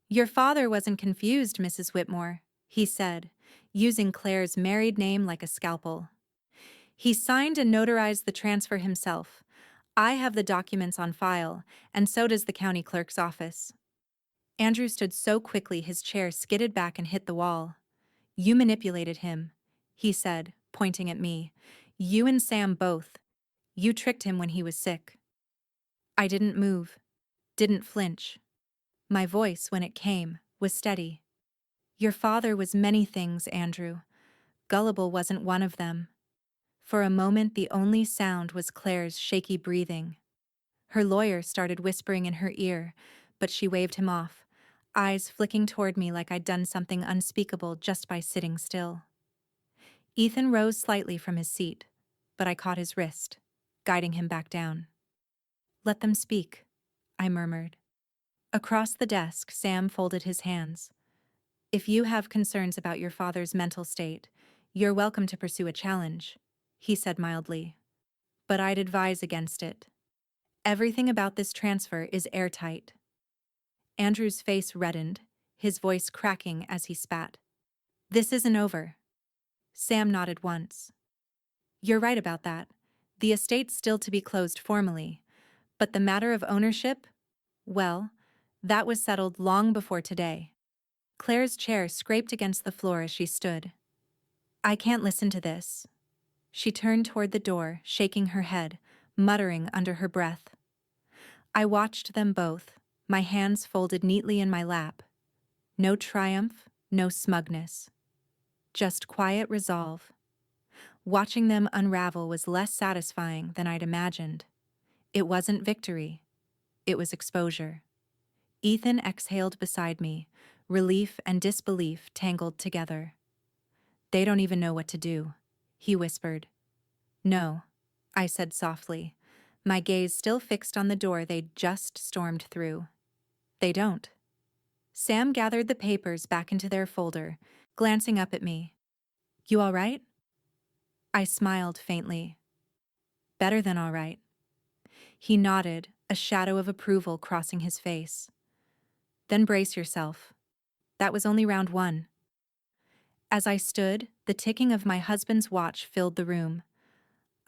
Your father wasn't confused, Mrs. Whitmore, he said, using Claire's married name like a scalpel. He signed and notarized the transfer himself. I have the documents on file, and so does the county clerk's office. Andrew stood so quickly his chair skidded back and hit the wall. You manipulated him, he said, pointing at me. You and Sam both. You tricked him when he was sick. I didn't move, didn't flinch. My voice, when it came, was steady. Your father was many things, Andrew. Gullible wasn't one of them. For a moment, the only sound was Claire's shaky breathing. Her lawyer started whispering in her ear, but she waved him off, eyes flicking toward me like I'd done something unspeakable just by sitting still. Ethan rose slightly from his seat, but I caught his wrist, guiding him back down. Let them speak, I murmured. Across the desk, Sam folded his hands. If you have concerns about your father's mental state, you're welcome to pursue a challenge, he said mildly. But I'd advise against it. Everything about this transfer is airtight. Andrew's face reddened, his voice cracking as he spat. This isn't over. Sam nodded once. You're right about that. The estate's still to be closed formally, but the matter of ownership, well, that was settled long before today. Claire's chair scraped against the floor as she stood. I can't listen to this. She turned toward the door, shaking her head, muttering under her breath. I watched them both, my hands folded neatly in my lap. No triumph, no smugness. Just quiet resolve. Watching them unravel was less satisfying than I'd imagined. It wasn't victory. It was exposure. Ethan exhaled beside me, relief and disbelief tangled together. They don't even know what to do, he whispered. No, I said softly, my gaze still fixed on the door they'd just stormed through. They don't. Sam gathered the papers back into their folder, glancing up at me. You all right? I smiled faintly. Better than all right. He nodded, a shadow of approval crossing his face. Then brace yourself. That was only round one. As I stood, the ticking of my husband's watch filled the room.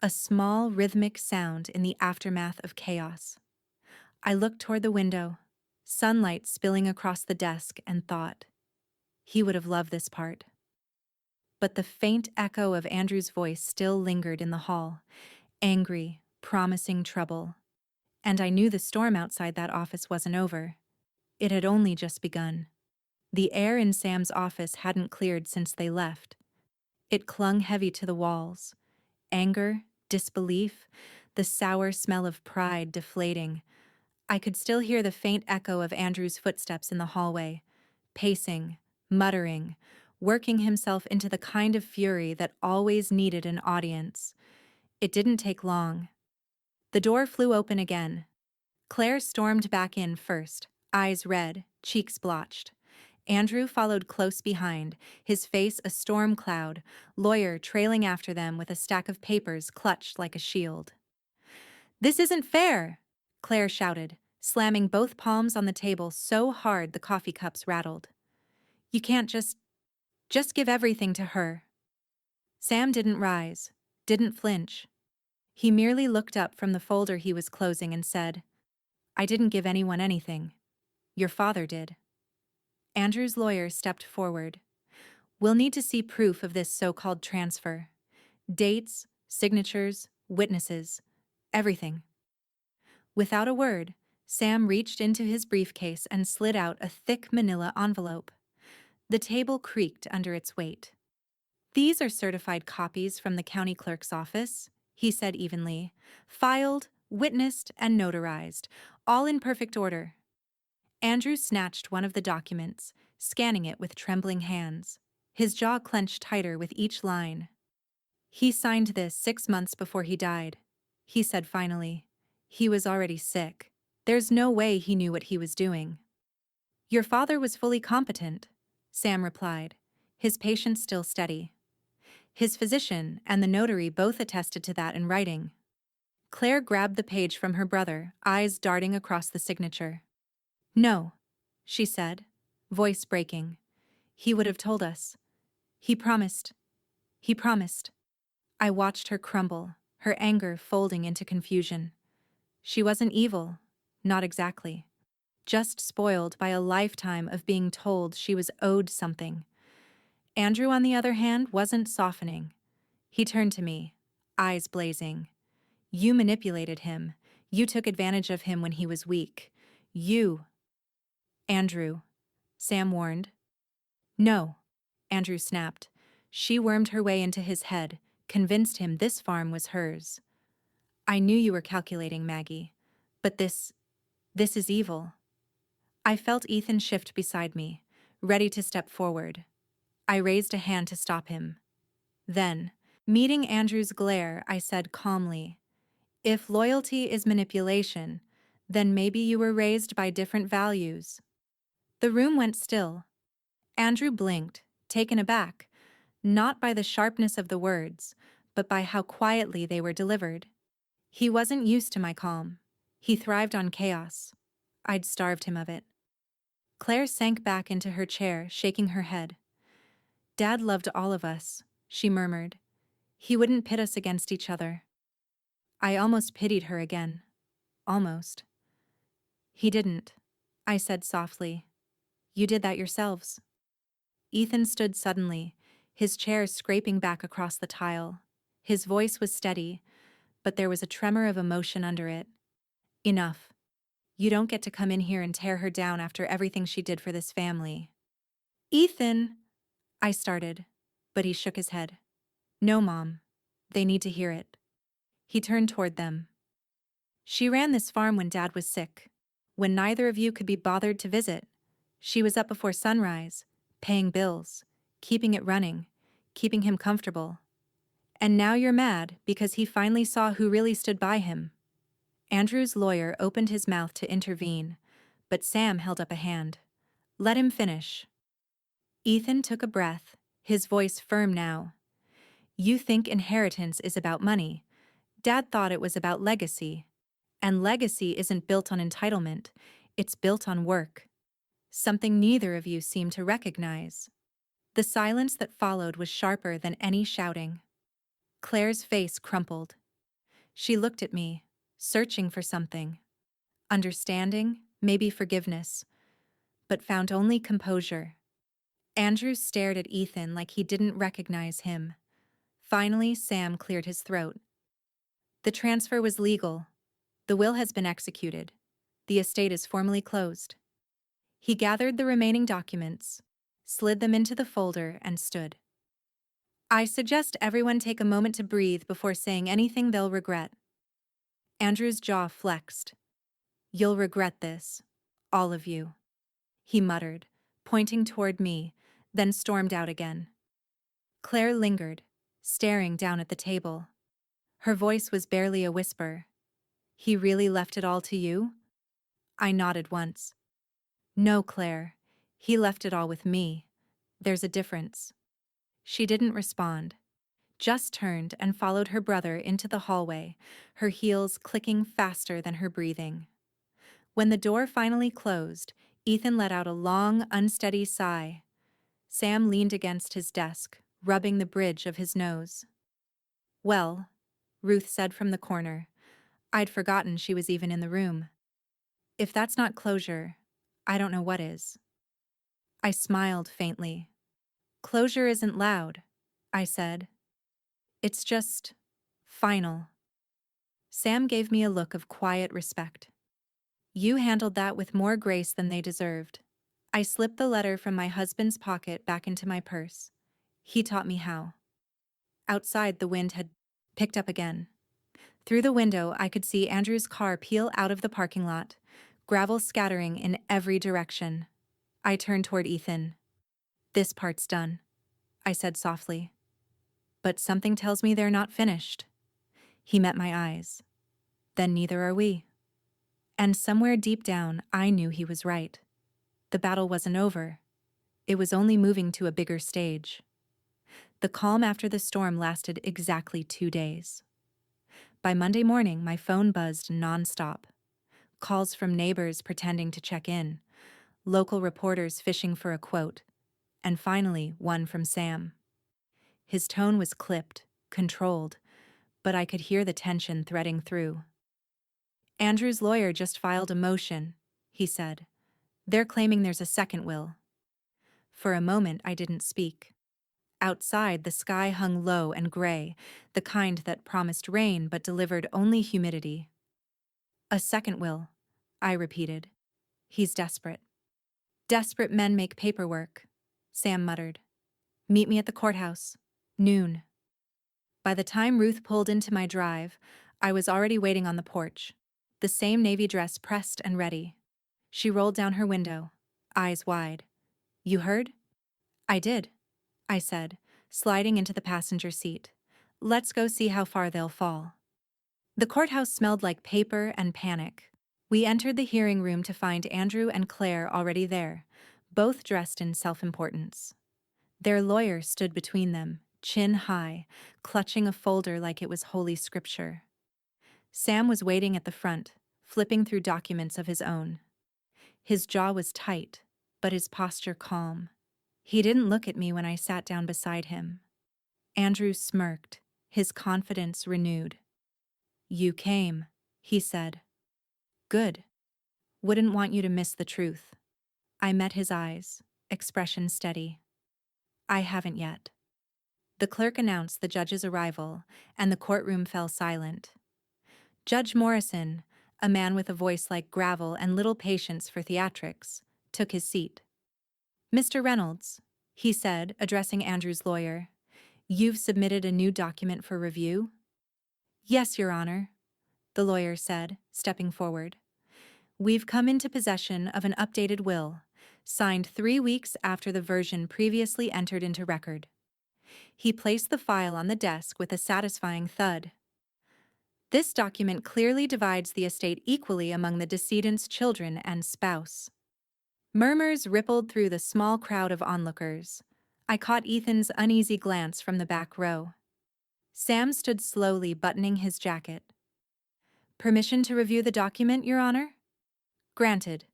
A small, rhythmic sound in the aftermath of chaos. I looked toward the window, sunlight spilling across the desk, and thought, he would have loved this part. But the faint echo of Andrew's voice still lingered in the hall, angry, promising trouble. And I knew the storm outside that office wasn't over. It had only just begun. The air in Sam's office hadn't cleared since they left. It clung heavy to the walls. Anger, disbelief, the sour smell of pride deflating. I could still hear the faint echo of Andrew's footsteps in the hallway, pacing, muttering, working himself into the kind of fury that always needed an audience. It didn't take long. The door flew open again. Claire stormed back in first, eyes red, cheeks blotched. Andrew followed close behind, his face a storm cloud, lawyer trailing after them with a stack of papers clutched like a shield. This isn't fair, Claire shouted, slamming both palms on the table so hard the coffee cups rattled. You can't just give everything to her. Sam didn't rise, didn't flinch. He merely looked up from the folder he was closing and said, I didn't give anyone anything. Your father did. Andrew's lawyer stepped forward. We'll need to see proof of this so-called transfer. Dates, signatures, witnesses, everything. Without a word, Sam reached into his briefcase and slid out a thick manila envelope. The table creaked under its weight. These are certified copies from the county clerk's office, he said evenly, filed, witnessed, and notarized, all in perfect order. Andrew snatched one of the documents, scanning it with trembling hands. His jaw clenched tighter with each line. He signed this 6 months before he died, he said finally. He was already sick. There's no way he knew what he was doing. Your father was fully competent, Sam replied, his patience still steady. His physician and the notary both attested to that in writing. Claire grabbed the page from her brother, eyes darting across the signature. "No," she said, voice breaking. "He would have told us. He promised. He promised." I watched her crumble, her anger folding into confusion. She wasn't evil, not exactly. Just spoiled by a lifetime of being told she was owed something. Andrew, on the other hand, wasn't softening. He turned to me, eyes blazing. "You manipulated him. You took advantage of him when he was weak. You—" "Andrew," Sam warned. "No," Andrew snapped. She wormed her way into his head, convinced him this farm was hers. "I knew you were calculating, Maggie. But this is evil." I felt Ethan shift beside me, ready to step forward. I raised a hand to stop him. Then, meeting Andrew's glare, I said calmly, "If loyalty is manipulation, then maybe you were raised by different values." The room went still. Andrew blinked, taken aback, not by the sharpness of the words, but by how quietly they were delivered. He wasn't used to my calm. He thrived on chaos. I'd starved him of it. Claire sank back into her chair, shaking her head. "Dad loved all of us," she murmured. "He wouldn't pit us against each other." I almost pitied her again. Almost. "He didn't," I said softly. "You did that yourselves." Ethan stood suddenly, his chair scraping back across the tile. His voice was steady, but there was a tremor of emotion under it. "Enough. You don't get to come in here and tear her down after everything she did for this family." "Ethan," I started, but he shook his head. "No, Mom. They need to hear it." He turned toward them. "She ran this farm when Dad was sick, when neither of you could be bothered to visit. She was up before sunrise, paying bills, keeping it running, keeping him comfortable. And now you're mad because he finally saw who really stood by him." Andrew's lawyer opened his mouth to intervene, but Sam held up a hand. "Let him finish." Ethan took a breath, his voice firm now. "You think inheritance is about money. Dad thought it was about legacy. And legacy isn't built on entitlement, it's built on work. Something neither of you seem to recognize." The silence that followed was sharper than any shouting. Claire's face crumpled. She looked at me, searching for something. Understanding, maybe forgiveness, but found only composure. Andrew stared at Ethan like he didn't recognize him. Finally, Sam cleared his throat. "The transfer was legal. The will has been executed. The estate is formally closed." He gathered the remaining documents, slid them into the folder, and stood. "I suggest everyone take a moment to breathe before saying anything they'll regret." Andrew's jaw flexed. "You'll regret this. All of you," he muttered, pointing toward me, then stormed out again. Claire lingered, staring down at the table. Her voice was barely a whisper. "He really left it all to you?" I nodded once. "No, Claire. He left it all with me. There's a difference." She didn't respond, just turned and followed her brother into the hallway, her heels clicking faster than her breathing. When the door finally closed, Ethan let out a long, unsteady sigh. Sam leaned against his desk, rubbing the bridge of his nose. "Well," Ruth said from the corner. I'd forgotten she was even in the room. "If that's not closure, I don't know what is." I smiled faintly. "Closure isn't loud," I said. "It's just final." Sam gave me a look of quiet respect. "You handled that with more grace than they deserved." I slipped the letter from my husband's pocket back into my purse. He taught me how. Outside, the wind had picked up again. Through the window, I could see Andrew's car peel out of the parking lot, gravel scattering in every direction. I turned toward Ethan. "This part's done," I said softly. "But something tells me they're not finished." He met my eyes. "Then neither are we." And somewhere deep down, I knew he was right. The battle wasn't over. It was only moving to a bigger stage. The calm after the storm lasted exactly 2 days. By Monday morning, my phone buzzed nonstop. Calls from neighbors pretending to check in, local reporters fishing for a quote, and finally, one from Sam. His tone was clipped, controlled, but I could hear the tension threading through. Andrew's lawyer just filed a motion, he said. They're claiming there's a second will. For a moment, I didn't speak. Outside, the sky hung low and gray, the kind that promised rain but delivered only humidity. A second will, I repeated. He's desperate. Desperate men make paperwork, Sam muttered. Meet me at the courthouse. Noon. By the time Ruth pulled into my drive, I was already waiting on the porch, the same navy dress pressed and ready. She rolled down her window, eyes wide. You heard? I did, I said, sliding into the passenger seat. Let's go see how far they'll fall. The courthouse smelled like paper and panic. We entered the hearing room to find Andrew and Claire already there, both dressed in self-importance. Their lawyer stood between them, chin high, clutching a folder like it was holy scripture. Sam was waiting at the front, flipping through documents of his own. His jaw was tight, but his posture calm. He didn't look at me when I sat down beside him. Andrew smirked, his confidence renewed. You came, he said. Good. Wouldn't want you to miss the truth. I met his eyes, expression steady. I haven't yet. The clerk announced the judge's arrival, and the courtroom fell silent. Judge Morrison, a man with a voice like gravel and little patience for theatrics, took his seat. Mr. Reynolds, he said, addressing Andrew's lawyer, you've submitted a new document for review? Yes, Your Honor, the lawyer said, stepping forward. We've come into possession of an updated will, signed 3 weeks after the version previously entered into record. He placed the file on the desk with a satisfying thud. This document clearly divides the estate equally among the decedent's children and spouse. Murmurs rippled through the small crowd of onlookers. I caught Ethan's uneasy glance from the back row. Sam stood slowly buttoning his jacket. Permission to review the document, Your Honor? Granted.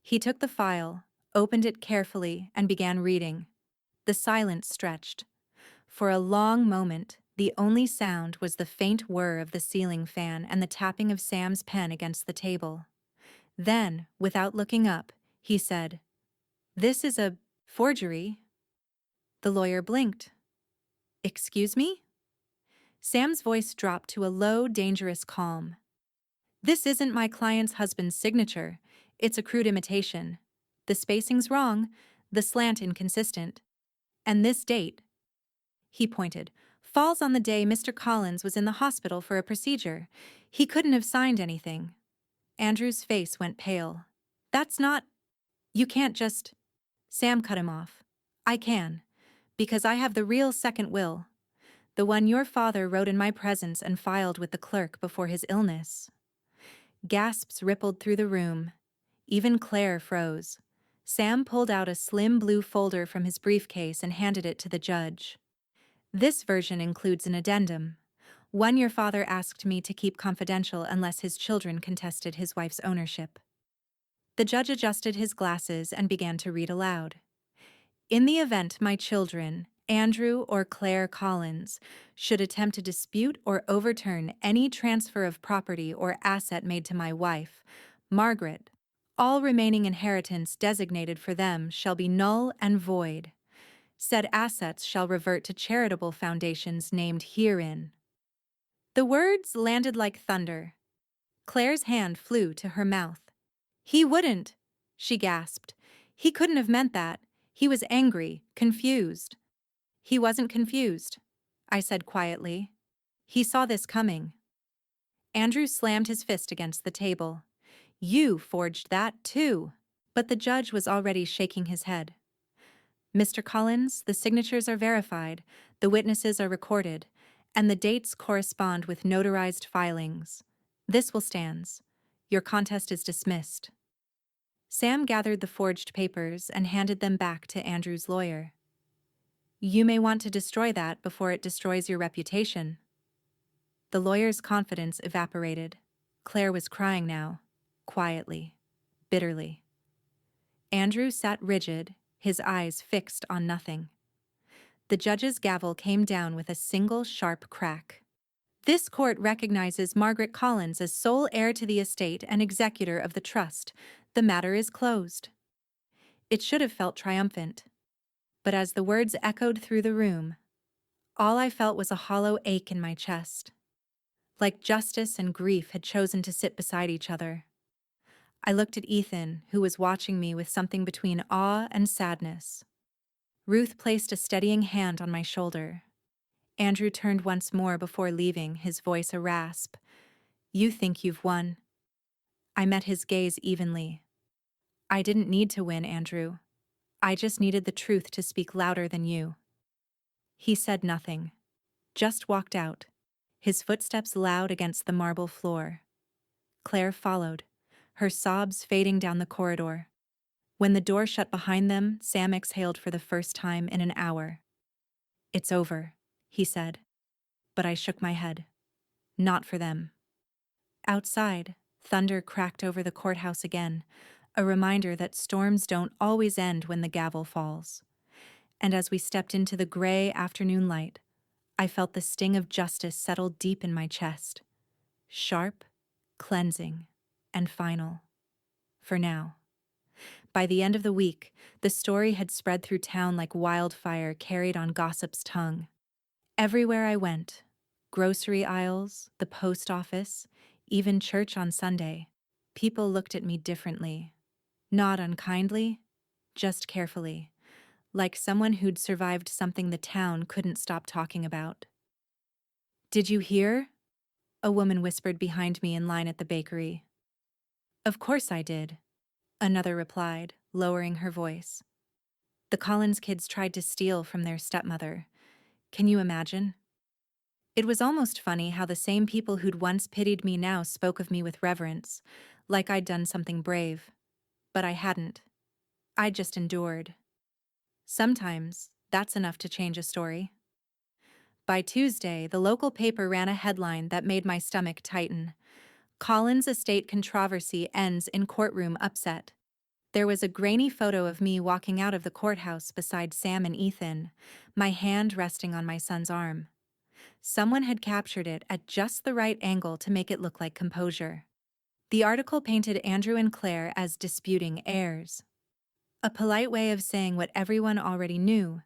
He took the file, opened it carefully, and began reading. The silence stretched. For a long moment, the only sound was the faint whir of the ceiling fan and the tapping of Sam's pen against the table. Then, without looking up, he said, This is a forgery. The lawyer blinked. Excuse me? Sam's voice dropped to a low, dangerous calm. This isn't my client's husband's signature. It's a crude imitation. The spacing's wrong, the slant inconsistent. And this date, he pointed, falls on the day Mr. Collins was in the hospital for a procedure. He couldn't have signed anything. Andrew's face went pale. That's not... You can't just... Sam cut him off. I can, because I have the real second will, the one your father wrote in my presence and filed with the clerk before his illness. Gasps rippled through the room. Even Claire froze. Sam pulled out a slim blue folder from his briefcase and handed it to the judge. This version includes an addendum, one your father asked me to keep confidential unless his children contested his wife's ownership. The judge adjusted his glasses and began to read aloud. In the event my children, Andrew or Claire Collins, should attempt to dispute or overturn any transfer of property or asset made to my wife, Margaret, all remaining inheritance designated for them shall be null and void. Said assets shall revert to charitable foundations named herein. The words landed like thunder. Claire's hand flew to her mouth. He wouldn't, she gasped. He couldn't have meant that. He was angry, confused. He wasn't confused, I said quietly. He saw this coming. Andrew slammed his fist against the table. You forged that, too. But the judge was already shaking his head. Mr. Collins, the signatures are verified, the witnesses are recorded, and the dates correspond with notarized filings. This will stand. Your contest is dismissed. Sam gathered the forged papers and handed them back to Andrew's lawyer. You may want to destroy that before it destroys your reputation. The lawyer's confidence evaporated. Claire was crying now, quietly, bitterly. Andrew sat rigid, his eyes fixed on nothing. The judge's gavel came down with a single sharp crack. This court recognizes Margaret Collins as sole heir to the estate and executor of the trust. The matter is closed. It should have felt triumphant. But as the words echoed through the room, all I felt was a hollow ache in my chest. Like justice and grief had chosen to sit beside each other. I looked at Ethan, who was watching me with something between awe and sadness. Ruth placed a steadying hand on my shoulder. Andrew turned once more before leaving, his voice a rasp. "You think you've won." I met his gaze evenly. "I didn't need to win, Andrew. I just needed the truth to speak louder than you." He said nothing, just walked out, his footsteps loud against the marble floor. Claire followed, her sobs fading down the corridor. When the door shut behind them, Sam exhaled for the first time in an hour. "It's over," he said. But I shook my head. Not for them. Outside, thunder cracked over the courthouse again, a reminder that storms don't always end when the gavel falls. And as we stepped into the gray afternoon light, I felt the sting of justice settle deep in my chest. Sharp, cleansing, and final. For now. By the end of the week, the story had spread through town like wildfire carried on gossip's tongue. Everywhere I went, grocery aisles, the post office, even church on Sunday, people looked at me differently. Not unkindly, just carefully, like someone who'd survived something the town couldn't stop talking about. "Did you hear?" a woman whispered behind me in line at the bakery. "Of course I did," another replied, lowering her voice. "The Collins kids tried to steal from their stepmother. Can you imagine?" It was almost funny how the same people who'd once pitied me now spoke of me with reverence, like I'd done something brave. But I hadn't. I just endured. Sometimes, that's enough to change a story. By Tuesday, the local paper ran a headline that made my stomach tighten. "Collins estate controversy ends in courtroom upset." There was a grainy photo of me walking out of the courthouse beside Sam and Ethan, my hand resting on my son's arm. Someone had captured it at just the right angle to make it look like composure. The article painted Andrew and Claire as disputing heirs. A polite way of saying what everyone already knew: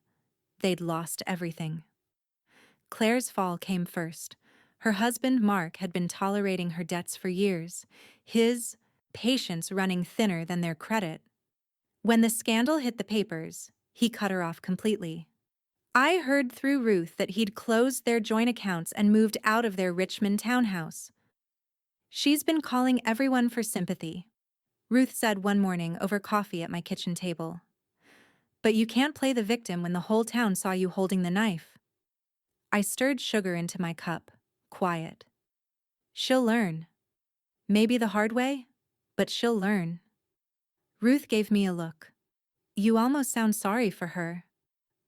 they'd lost everything. Claire's fall came first. Her husband, Mark, had been tolerating her debts for years, his patience running thinner than their credit. When the scandal hit the papers, he cut her off completely. I heard through Ruth that he'd closed their joint accounts and moved out of their Richmond townhouse. "She's been calling everyone for sympathy," Ruth said one morning over coffee at my kitchen table. "But you can't play the victim when the whole town saw you holding the knife." I stirred sugar into my cup, quiet. "She'll learn. Maybe the hard way, but she'll learn." Ruth gave me a look. "You almost sound sorry for her."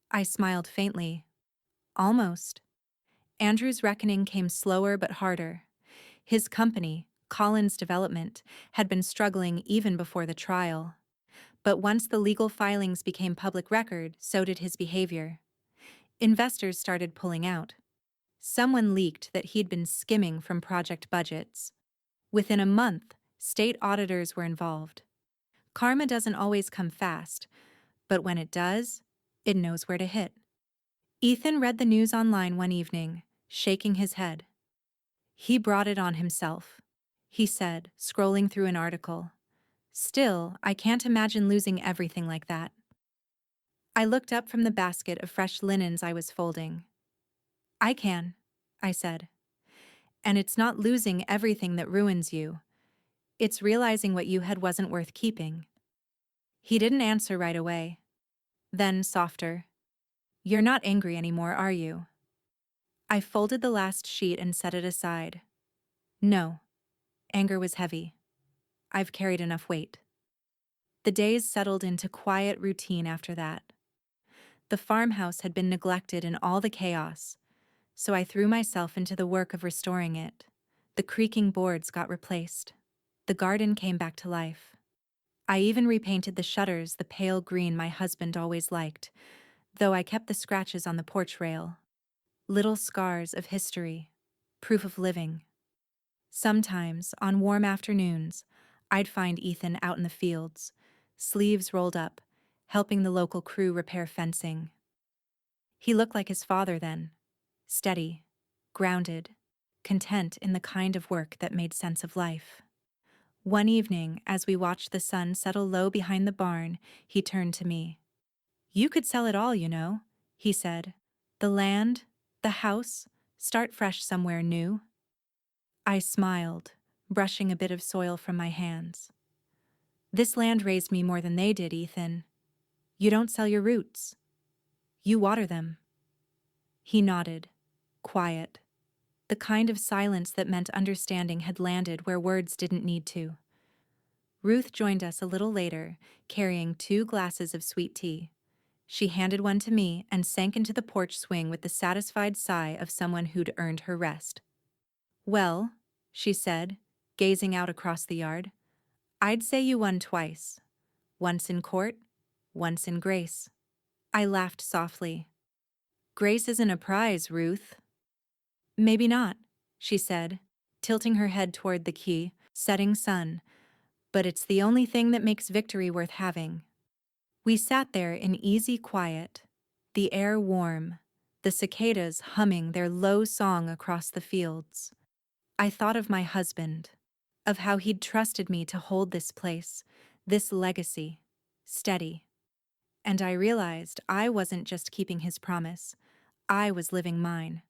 I smiled faintly. "Almost." Andrew's reckoning came slower but harder. His company, Collins Development, had been struggling even before the trial. But once the legal filings became public record, so did his behavior. Investors started pulling out. Someone leaked that he'd been skimming from project budgets. Within a month, state auditors were involved. Karma doesn't always come fast, but when it does, it knows where to hit. Ethan read the news online one evening, shaking his head. "He brought it on himself," he said, scrolling through an article. "Still, I can't imagine losing everything like that." I looked up from the basket of fresh linens I was folding. "I can," I said. "And it's not losing everything that ruins you. It's realizing what you had wasn't worth keeping." He didn't answer right away. Then, softer, "You're not angry anymore, are you?" I folded the last sheet and set it aside. No. Anger was heavy. I've carried enough weight. The days settled into quiet routine after that. The farmhouse had been neglected in all the chaos. so I threw myself into the work of restoring it. The creaking boards got replaced. The garden came back to life. I even repainted the shutters the pale green my husband always liked, though I kept the scratches on the porch rail. Little scars of history, proof of living. Sometimes, on warm afternoons, I'd find Ethan out in the fields, sleeves rolled up, helping the local crew repair fencing. He looked like his father then, steady, grounded, content in the kind of work that made sense of life. One evening, as we watched the sun settle low behind the barn, he turned to me. "You could sell it all, you know," he said. "The land, the house, start fresh somewhere new." I smiled, brushing a bit of soil from my hands. "This land raised me more than they did, Ethan. You don't sell your roots. You water them." He nodded, quiet. The kind of silence that meant understanding had landed where words didn't need to. Ruth joined us a little later, carrying 2 glasses of sweet tea. She handed one to me and sank into the porch swing with the satisfied sigh of someone who'd earned her rest. "Well," she said, gazing out across the yard, "I'd say you won twice. Once in court, once in grace." I laughed softly. "Grace isn't a prize, Ruth." "Maybe not," she said, tilting her head toward the setting sun, "but it's the only thing that makes victory worth having." We sat there in easy quiet, the air warm, the cicadas humming their low song across the fields. I thought of my husband, of how he'd trusted me to hold this place, this legacy, steady. And I realized I wasn't just keeping his promise, I was living mine.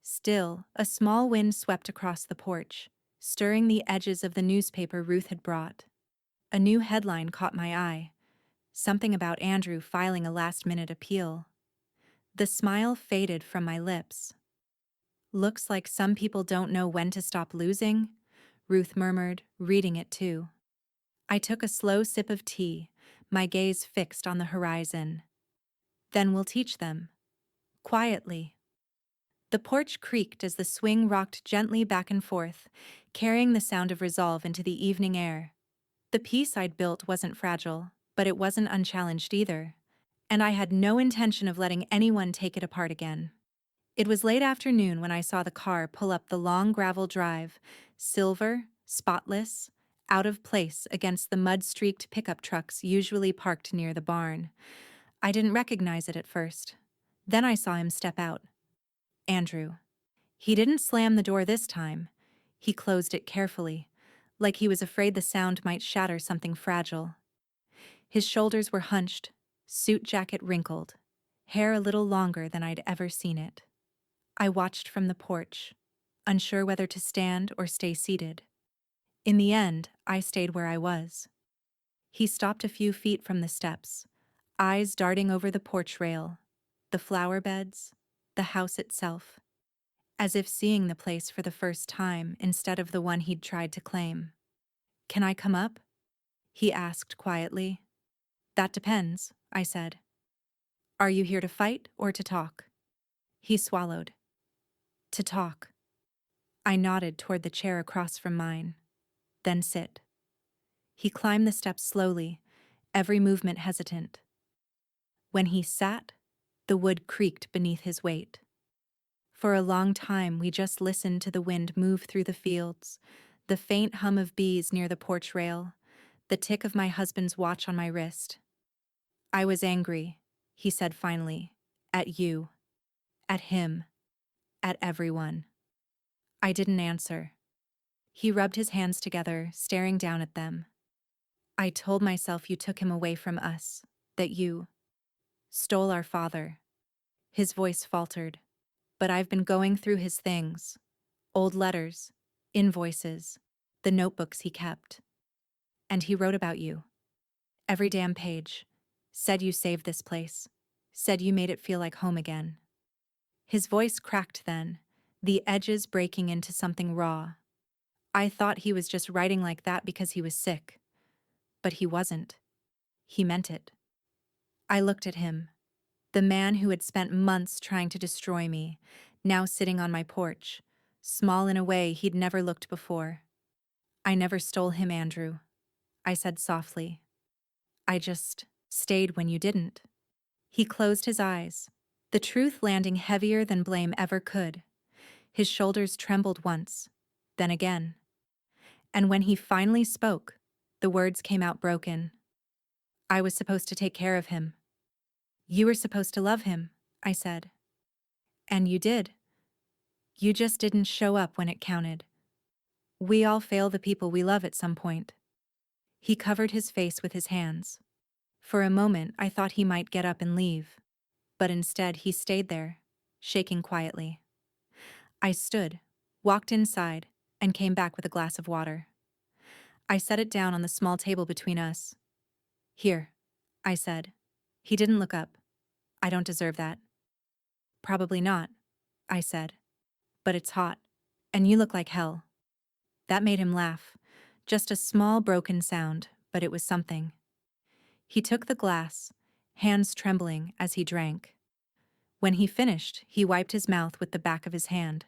Still, a small wind swept across the porch, stirring the edges of the newspaper Ruth had brought. A new headline caught my eye, something about Andrew filing a last-minute appeal. The smile faded from my lips. "Looks like some people don't know when to stop losing," Ruth murmured, reading it too. I took a slow sip of tea, my gaze fixed on the horizon. "Then we'll teach them." Quietly. The porch creaked as the swing rocked gently back and forth, carrying the sound of resolve into the evening air. The peace I'd built wasn't fragile, but it wasn't unchallenged either, and I had no intention of letting anyone take it apart again. It was late afternoon when I saw the car pull up the long gravel drive, silver, spotless, out of place against the mud-streaked pickup trucks usually parked near the barn. I didn't recognize it at first. Then I saw him step out. Andrew. He didn't slam the door this time. He closed it carefully, like he was afraid the sound might shatter something fragile. His shoulders were hunched, suit jacket wrinkled, hair a little longer than I'd ever seen it. I watched from the porch, unsure whether to stand or stay seated. In the end, I stayed where I was. He stopped a few feet from the steps, eyes darting over the porch rail, the flower beds, the house itself, as if seeing the place for the first time instead of the one he'd tried to claim. "Can I come up?" he asked quietly. "That depends," I said. "Are you here to fight or to talk?" He swallowed. "To talk." I nodded toward the chair across from mine. "Then sit." He climbed the steps slowly, every movement hesitant. When he sat, the wood creaked beneath his weight. For a long time we just listened to the wind move through the fields, the faint hum of bees near the porch rail, the tick of my husband's watch on my wrist. "I was angry," he said finally, "at you, at him, at everyone." I didn't answer. He rubbed his hands together, staring down at them. "I told myself you took him away from us, that you stole our father." His voice faltered. "But I've been going through his things, old letters, invoices, the notebooks he kept. And he wrote about you. Every damn page. Said you saved this place. Said you made it feel like home again." His voice cracked then, the edges breaking into something raw. I thought he was just writing like that because he was sick. But he wasn't. He meant it. I looked at him, the man who had spent months trying to destroy me, now sitting on my porch, small in a way he'd never looked before. "I never stole him, Andrew," I said softly. "I just stayed when you didn't." He closed his eyes, the truth landing heavier than blame ever could. His shoulders trembled once, then again. And when he finally spoke, the words came out broken. "I was supposed to take care of him." "You were supposed to love him," I said. "And you did. You just didn't show up when it counted." "We all fail the people we love at some point." He covered his face with his hands. For a moment, I thought he might get up and leave, but instead he stayed there, shaking quietly. I stood, walked inside, and came back with a glass of water. I set it down on the small table between us. "Here," I said. He didn't look up. "I don't deserve that." "Probably not," I said. "But it's hot, and you look like hell." That made him laugh. Just a small broken sound, but it was something. He took the glass, hands trembling as he drank. When he finished, he wiped his mouth with the back of his hand.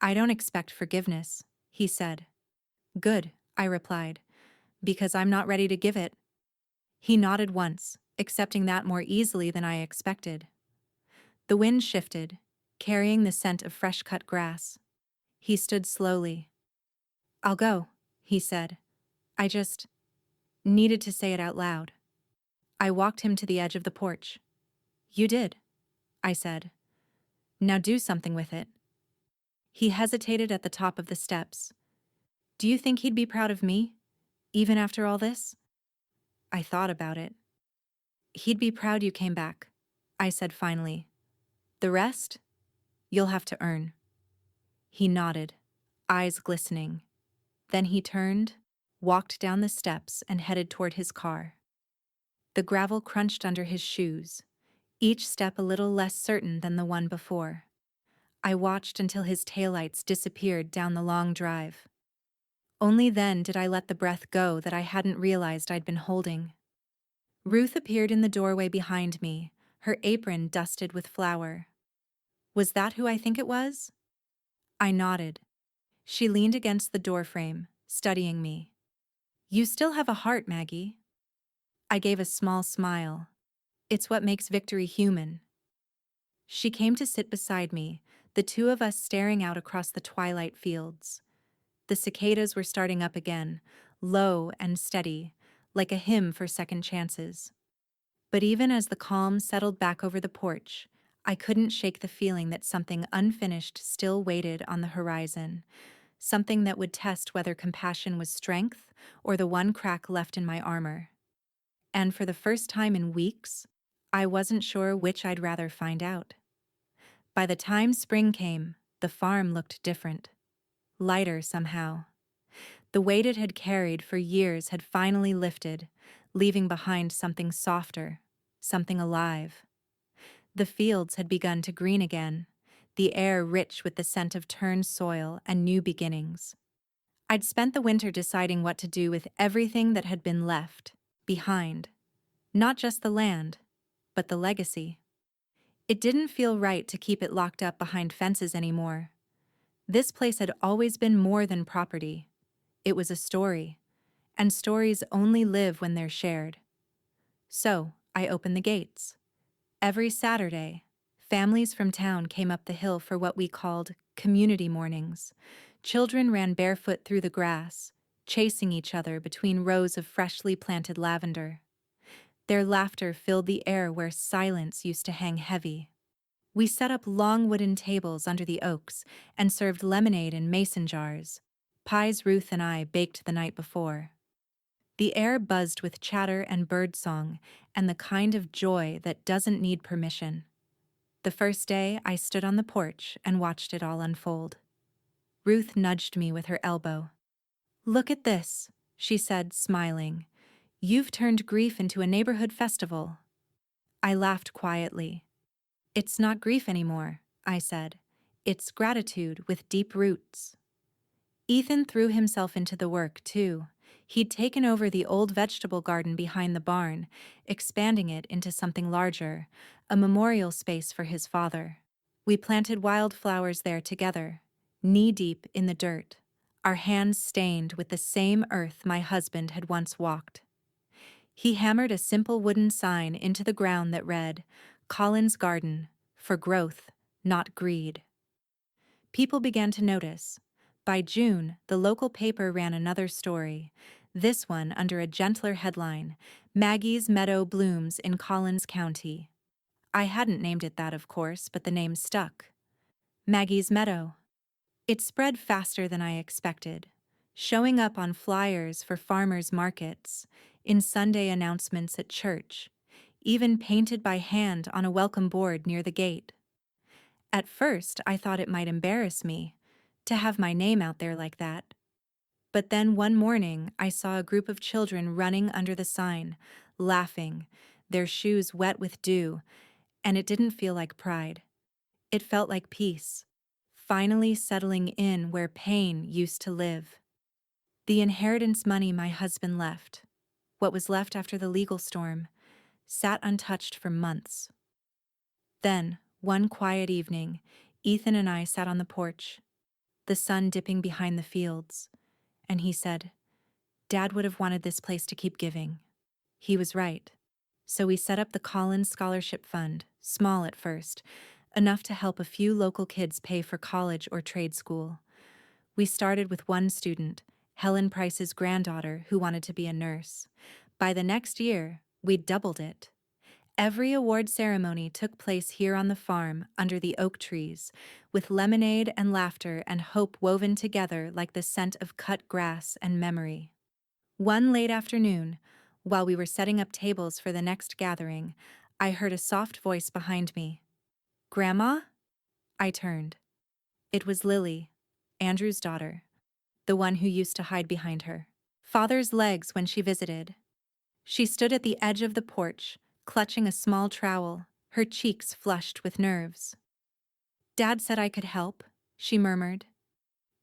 "I don't expect forgiveness," he said. "Good," I replied, "because I'm not ready to give it." He nodded once, accepting that more easily than I expected. The wind shifted, carrying the scent of fresh-cut grass. He stood slowly. "I'll go," he said. "I just needed to say it out loud." I walked him to the edge of the porch. "You did," I said. "Now do something with it." He hesitated at the top of the steps. "Do you think he'd be proud of me, even after all this?" I thought about it. "He'd be proud you came back," I said finally. "The rest, you'll have to earn." He nodded, eyes glistening. Then he turned, walked down the steps, and headed toward his car. The gravel crunched under his shoes, each step a little less certain than the one before. I watched until his taillights disappeared down the long drive. Only then did I let the breath go that I hadn't realized I'd been holding. Ruth appeared in the doorway behind me, her apron dusted with flour. "Was that who I think it was?" I nodded. She leaned against the doorframe, studying me. "You still have a heart, Maggie." I gave a small smile. "It's what makes victory human." She came to sit beside me, the two of us staring out across the twilight fields. The cicadas were starting up again, low and steady, like a hymn for second chances. But even as the calm settled back over the porch, I couldn't shake the feeling that something unfinished still waited on the horizon, something that would test whether compassion was strength or the one crack left in my armor. And for the first time in weeks, I wasn't sure which I'd rather find out. By the time spring came, the farm looked different. Lighter somehow. The weight it had carried for years had finally lifted, leaving behind something softer, something alive. The fields had begun to green again, the air rich with the scent of turned soil and new beginnings. I'd spent the winter deciding what to do with everything that had been left behind. Not just the land, but the legacy. It didn't feel right to keep it locked up behind fences anymore. This place had always been more than property. It was a story, and stories only live when they're shared. So, I opened the gates. Every Saturday, families from town came up the hill for what we called community mornings. Children ran barefoot through the grass, chasing each other between rows of freshly planted lavender. Their laughter filled the air where silence used to hang heavy. We set up long wooden tables under the oaks and served lemonade in mason jars, pies Ruth and I baked the night before. The air buzzed with chatter and birdsong and the kind of joy that doesn't need permission. The first day, I stood on the porch and watched it all unfold. Ruth nudged me with her elbow. "Look at this," she said, smiling. "You've turned grief into a neighborhood festival." I laughed quietly. "It's not grief anymore," I said. "It's gratitude with deep roots." Ethan threw himself into the work, too. He'd taken over the old vegetable garden behind the barn, expanding it into something larger, a memorial space for his father. We planted wildflowers there together, knee-deep in the dirt, our hands stained with the same earth my husband had once walked. He hammered a simple wooden sign into the ground that read, "Collins Garden, for growth, not greed." People began to notice. By June, the local paper ran another story, this one under a gentler headline, "Maggie's Meadow Blooms in Collins County." I hadn't named it that, of course, but the name stuck. Maggie's Meadow. It spread faster than I expected, showing up on flyers for farmers' markets, in Sunday announcements at church, even painted by hand on a welcome board near the gate. At first, I thought it might embarrass me to have my name out there like that. But then one morning, I saw a group of children running under the sign, laughing, their shoes wet with dew, and it didn't feel like pride. It felt like peace, finally settling in where pain used to live. The inheritance money my husband left, what was left after the legal storm, sat untouched for months. Then, one quiet evening, Ethan and I sat on the porch, the sun dipping behind the fields, and he said, "Dad would have wanted this place to keep giving." He was right. So we set up the Collins Scholarship Fund, small at first, enough to help a few local kids pay for college or trade school. We started with one student, Helen Price's granddaughter, who wanted to be a nurse. By the next year, we doubled it. Every award ceremony took place here on the farm under the oak trees, with lemonade and laughter and hope woven together like the scent of cut grass and memory. One late afternoon, while we were setting up tables for the next gathering, I heard a soft voice behind me. "Grandma?" I turned. It was Lily, Andrew's daughter, the one who used to hide behind her father's legs when she visited. She stood at the edge of the porch, clutching a small trowel, her cheeks flushed with nerves. "Dad said I could help," she murmured.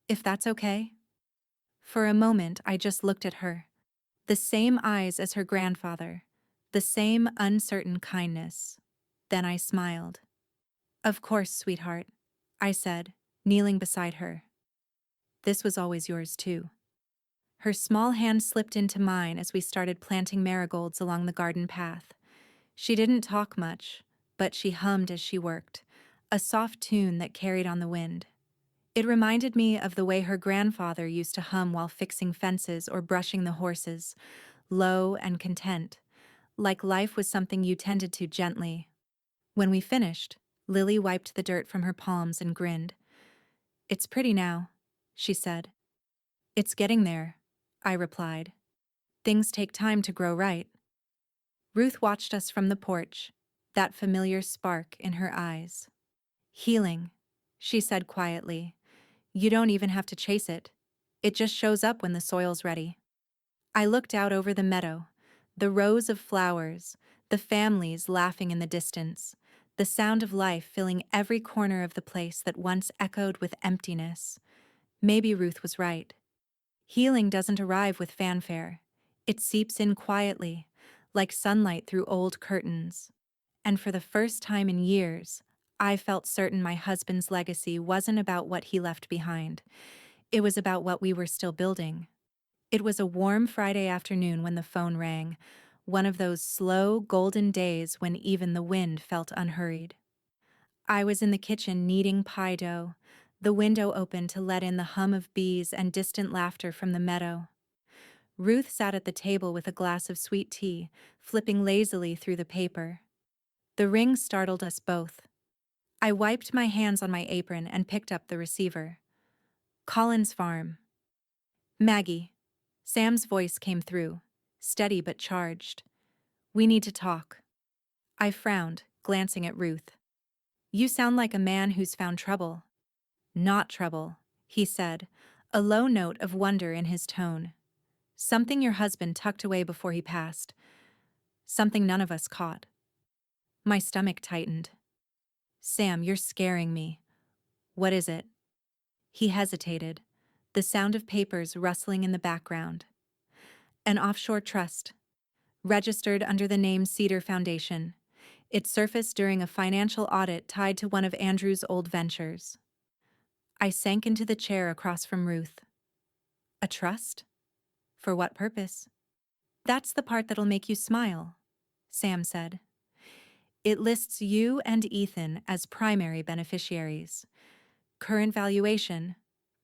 "If that's okay?" For a moment, I just looked at her. The same eyes as her grandfather, the same uncertain kindness. Then I smiled. "Of course, sweetheart," I said, kneeling beside her. "This was always yours, too." Her small hand slipped into mine as we started planting marigolds along the garden path. She didn't talk much, but she hummed as she worked, a soft tune that carried on the wind. It reminded me of the way her grandfather used to hum while fixing fences or brushing the horses, low and content, like life was something you tended to gently. When we finished, Lily wiped the dirt from her palms and grinned. "It's pretty now," she said. "It's getting there," I replied. "Things take time to grow right." Ruth watched us from the porch, that familiar spark in her eyes. "Healing," she said quietly. "You don't even have to chase it. It just shows up when the soil's ready." I looked out over the meadow, the rows of flowers, the families laughing in the distance, the sound of life filling every corner of the place that once echoed with emptiness. Maybe Ruth was right. Healing doesn't arrive with fanfare. It seeps in quietly, like sunlight through old curtains. And for the first time in years, I felt certain my husband's legacy wasn't about what he left behind. It was about what we were still building. It was a warm Friday afternoon when the phone rang, one of those slow, golden days when even the wind felt unhurried. I was in the kitchen kneading pie dough, the window open to let in the hum of bees and distant laughter from the meadow. Ruth sat at the table with a glass of sweet tea, flipping lazily through the paper. The ring startled us both. I wiped my hands on my apron and picked up the receiver. "Collins Farm." "Maggie." Sam's voice came through, steady but charged. "We need to talk." I frowned, glancing at Ruth. "You sound like a man who's found trouble." "Not trouble," he said, a low note of wonder in his tone. "Something your husband tucked away before he passed. Something none of us caught." My stomach tightened. "Sam, you're scaring me. What is it?" He hesitated, the sound of papers rustling in the background. "An offshore trust, registered under the name Cedar Foundation. It surfaced during a financial audit tied to one of Andrew's old ventures. I sank into the chair across from Ruth. A trust? For what purpose? That's the part that'll make you smile, Sam said. It lists you and Ethan as primary beneficiaries. Current valuation,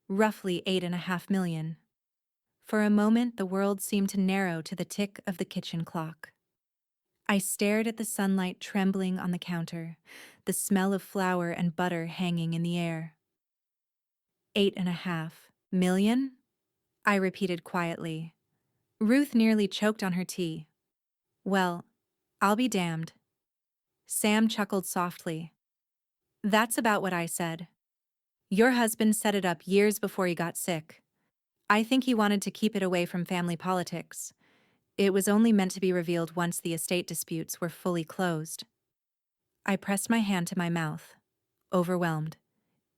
roughly $8.5 million. For a moment, the world seemed to narrow to the tick of the kitchen clock. I stared at the sunlight trembling on the counter, the smell of flour and butter hanging in the air. $8.5 million? I repeated quietly. Ruth nearly choked on her tea. Well, I'll be damned. Sam chuckled softly. That's about what I said. Your husband set it up years before he got sick. I think he wanted to keep it away from family politics. It was only meant to be revealed once the estate disputes were fully closed. I pressed my hand to my mouth, overwhelmed.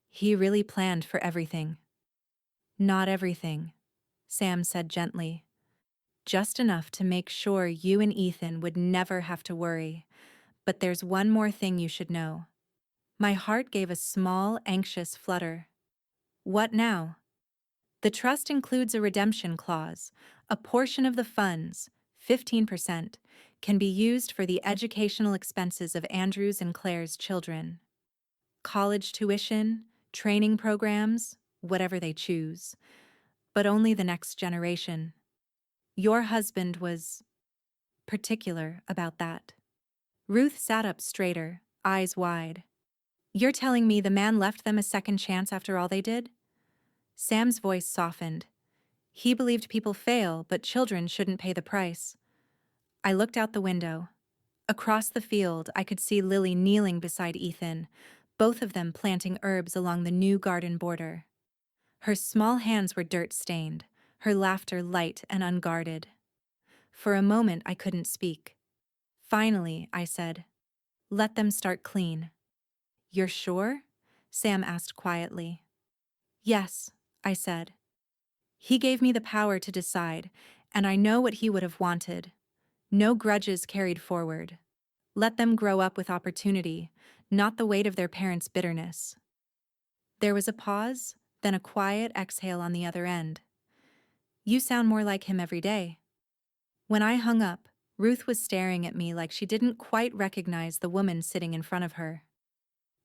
He really planned for everything. Not everything, Sam said gently. Just enough to make sure you and Ethan would never have to worry. But there's one more thing you should know. My heart gave a small, anxious flutter. What now? The trust includes a redemption clause. A portion of the funds, 15%, can be used for the educational expenses of Andrew's and Claire's children. College tuition, training programs, whatever they choose. But only the next generation. Your husband was particular about that. Ruth sat up straighter, eyes wide. You're telling me the man left them a second chance after all they did? Sam's voice softened. He believed people fail, but children shouldn't pay the price. I looked out the window. Across the field, I could see Lily kneeling beside Ethan, both of them planting herbs along the new garden border. Her small hands were dirt-stained, her laughter light and unguarded. For a moment, I couldn't speak. Finally, I said, "Let them start clean." "You're sure?" Sam asked quietly. "Yes," I said. He gave me the power to decide, and I know what he would have wanted. No grudges carried forward. Let them grow up with opportunity, not the weight of their parents' bitterness. There was a pause, then a quiet exhale on the other end. You sound more like him every day. When I hung up, Ruth was staring at me like she didn't quite recognize the woman sitting in front of her.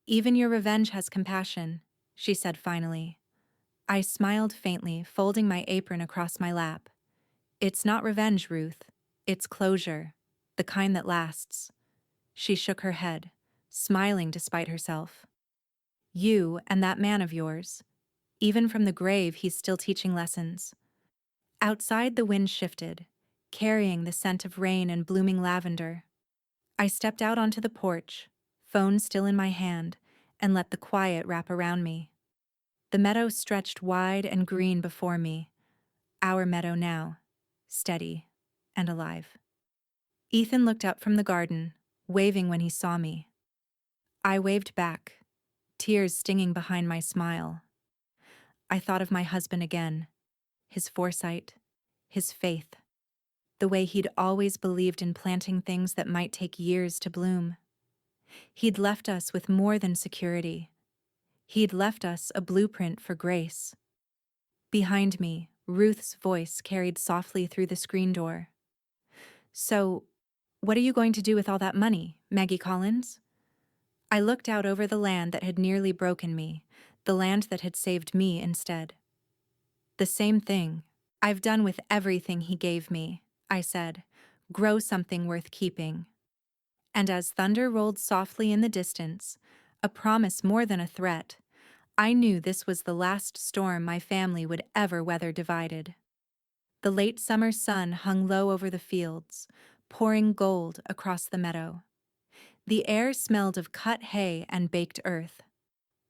Even your revenge has compassion, she said finally. I smiled faintly, folding my apron across my lap. It's not revenge, Ruth. It's closure, the kind that lasts. She shook her head, smiling despite herself. You and that man of yours. Even from the grave, he's still teaching lessons. Outside, the wind shifted, carrying the scent of rain and blooming lavender. I stepped out onto the porch, phone still in my hand, and let the quiet wrap around me. The meadow stretched wide and green before me. Our meadow now, steady and alive. Ethan looked up from the garden, waving when he saw me. I waved back, tears stinging behind my smile. I thought of my husband again, his foresight, his faith, the way he'd always believed in planting things that might take years to bloom. He'd left us with more than security. He'd left us a blueprint for grace. Behind me, Ruth's voice carried softly through the screen door. So, what are you going to do with all that money, Maggie Collins? I looked out over the land that had nearly broken me, the land that had saved me instead. The same thing. I've done with everything he gave me, I said. Grow something worth keeping. And as thunder rolled softly in the distance, a promise more than a threat, I knew this was the last storm my family would ever weather divided. The late summer sun hung low over the fields, pouring gold across the meadow. The air smelled of cut hay and baked earth.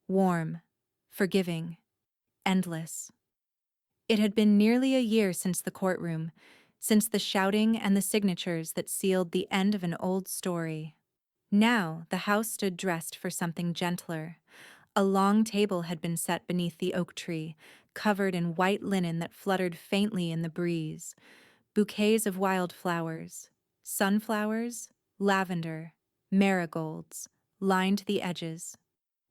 Warm, forgiving, endless. It had been nearly a year since the courtroom, since the shouting and the signatures that sealed the end of an old story. Now the house stood dressed for something gentler. A long table had been set beneath the oak tree, covered in white linen that fluttered faintly in the breeze. Bouquets of wildflowers, sunflowers, lavender, Marigolds lined the edges.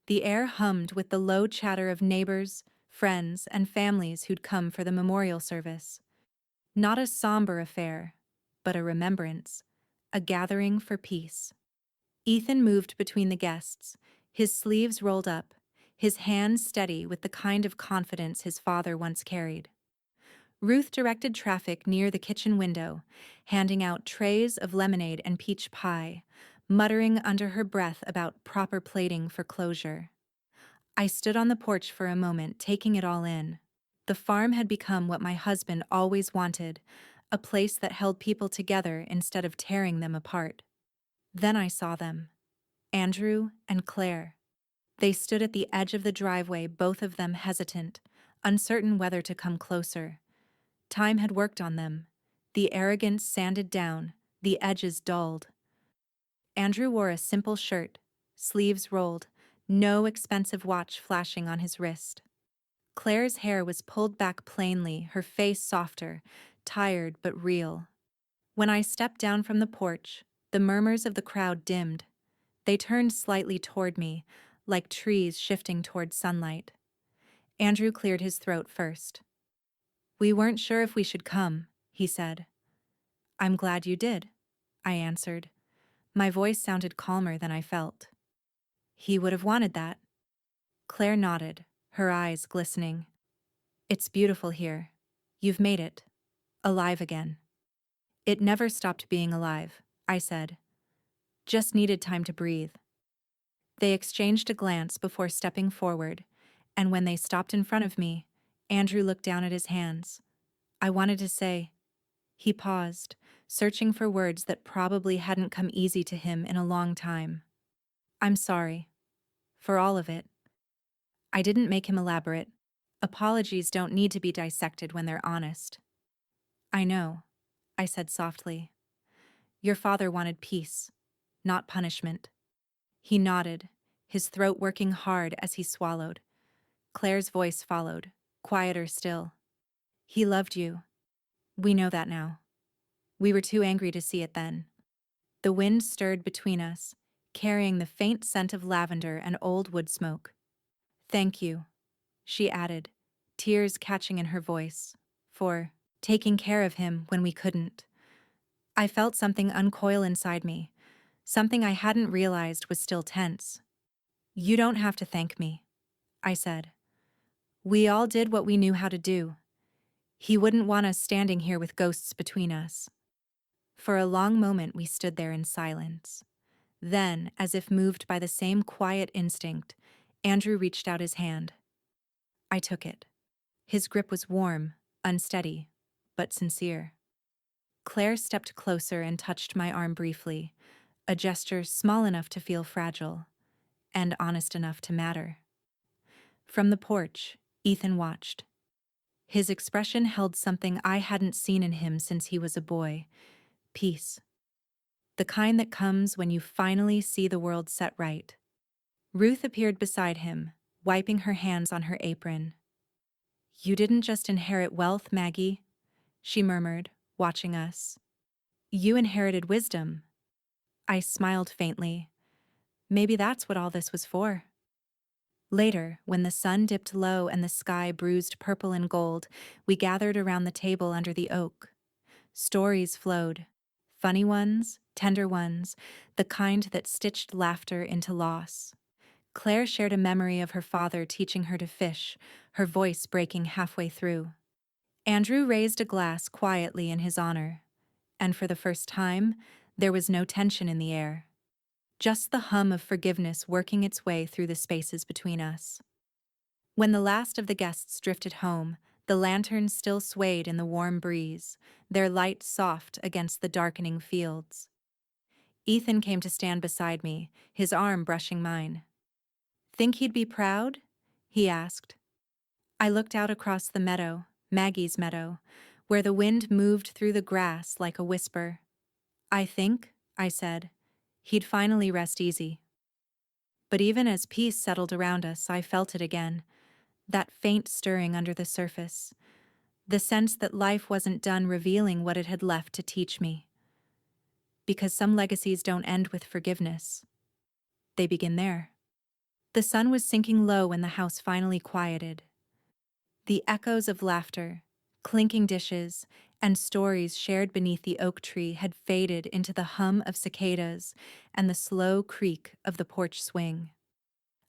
The air hummed with the low chatter of neighbors, friends, and families who'd come for the memorial service. Not a somber affair, but a remembrance, a gathering for peace. Ethan moved between the guests, his sleeves rolled up, his hands steady with the kind of confidence his father once carried. Ruth directed traffic near the kitchen window, handing out trays of lemonade and peach pie, muttering under her breath about proper plating for closure. I stood on the porch for a moment, taking it all in. The farm had become what my husband always wanted, a place that held people together instead of tearing them apart. Then I saw them, Andrew and Claire. They stood at the edge of the driveway, both of them hesitant, uncertain whether to come closer. Time had worked on them. The arrogance sanded down, the edges dulled. Andrew wore a simple shirt, sleeves rolled, no expensive watch flashing on his wrist. Claire's hair was pulled back plainly, her face softer, tired but real. When I stepped down from the porch, the murmurs of the crowd dimmed. They turned slightly toward me, like trees shifting toward sunlight. Andrew cleared his throat first. "We weren't sure if we should come," he said. "I'm glad you did," I answered. My voice sounded calmer than I felt. "He would have wanted that." Claire nodded, her eyes glistening. "It's beautiful here. You've made it. Alive again." "It never stopped being alive," I said. "Just needed time to breathe." They exchanged a glance before stepping forward, and when they stopped in front of me, Andrew looked down at his hands. I wanted to say. He paused, searching for words that probably hadn't come easy to him in a long time. "I'm sorry. For all of it." I didn't make him elaborate. Apologies don't need to be dissected when they're honest. "I know," I said softly. "Your father wanted peace, not punishment." He nodded, his throat working hard as he swallowed. Claire's voice followed, quieter still. "He loved you. We know that now. We were too angry to see it then." The wind stirred between us, carrying the faint scent of lavender and old wood smoke. "Thank you," she added, tears catching in her voice, "for taking care of him when we couldn't." I felt something uncoil inside me, something I hadn't realized was still tense. "You don't have to thank me," I said. "We all did what we knew how to do. He wouldn't want us standing here with ghosts between us." For a long moment we stood there in silence. Then, as if moved by the same quiet instinct, Andrew reached out his hand. I took it. His grip was warm, unsteady, but sincere. Claire stepped closer and touched my arm briefly, a gesture small enough to feel fragile, and honest enough to matter. From the porch, Ethan watched. His expression held something I hadn't seen in him since he was a boy: peace. The kind that comes when you finally see the world set right. Ruth appeared beside him, wiping her hands on her apron. "You didn't just inherit wealth, Maggie," she murmured, watching us. "You inherited wisdom." I smiled faintly. Maybe that's what all this was for. Later, when the sun dipped low and the sky bruised purple and gold, we gathered around the table under the oak. Stories flowed. Funny ones, tender ones, the kind that stitched laughter into loss. Claire shared a memory of her father teaching her to fish, her voice breaking halfway through. Andrew raised a glass quietly in his honor, and for the first time, there was no tension in the air. Just the hum of forgiveness working its way through the spaces between us. When the last of the guests drifted home, the lanterns still swayed in the warm breeze, their light soft against the darkening fields. Ethan came to stand beside me, his arm brushing mine. "Think he'd be proud?" he asked. I looked out across the meadow, Maggie's meadow, where the wind moved through the grass like a whisper. "I think," I said, "he'd finally rest easy." But even as peace settled around us, I felt it again, that faint stirring under the surface, the sense that life wasn't done revealing what it had left to teach me. because some legacies don't end with forgiveness. They begin there. The sun was sinking low when the house finally quieted. The echoes of laughter, clinking dishes, and stories shared beneath the oak tree had faded into the hum of cicadas and the slow creak of the porch swing.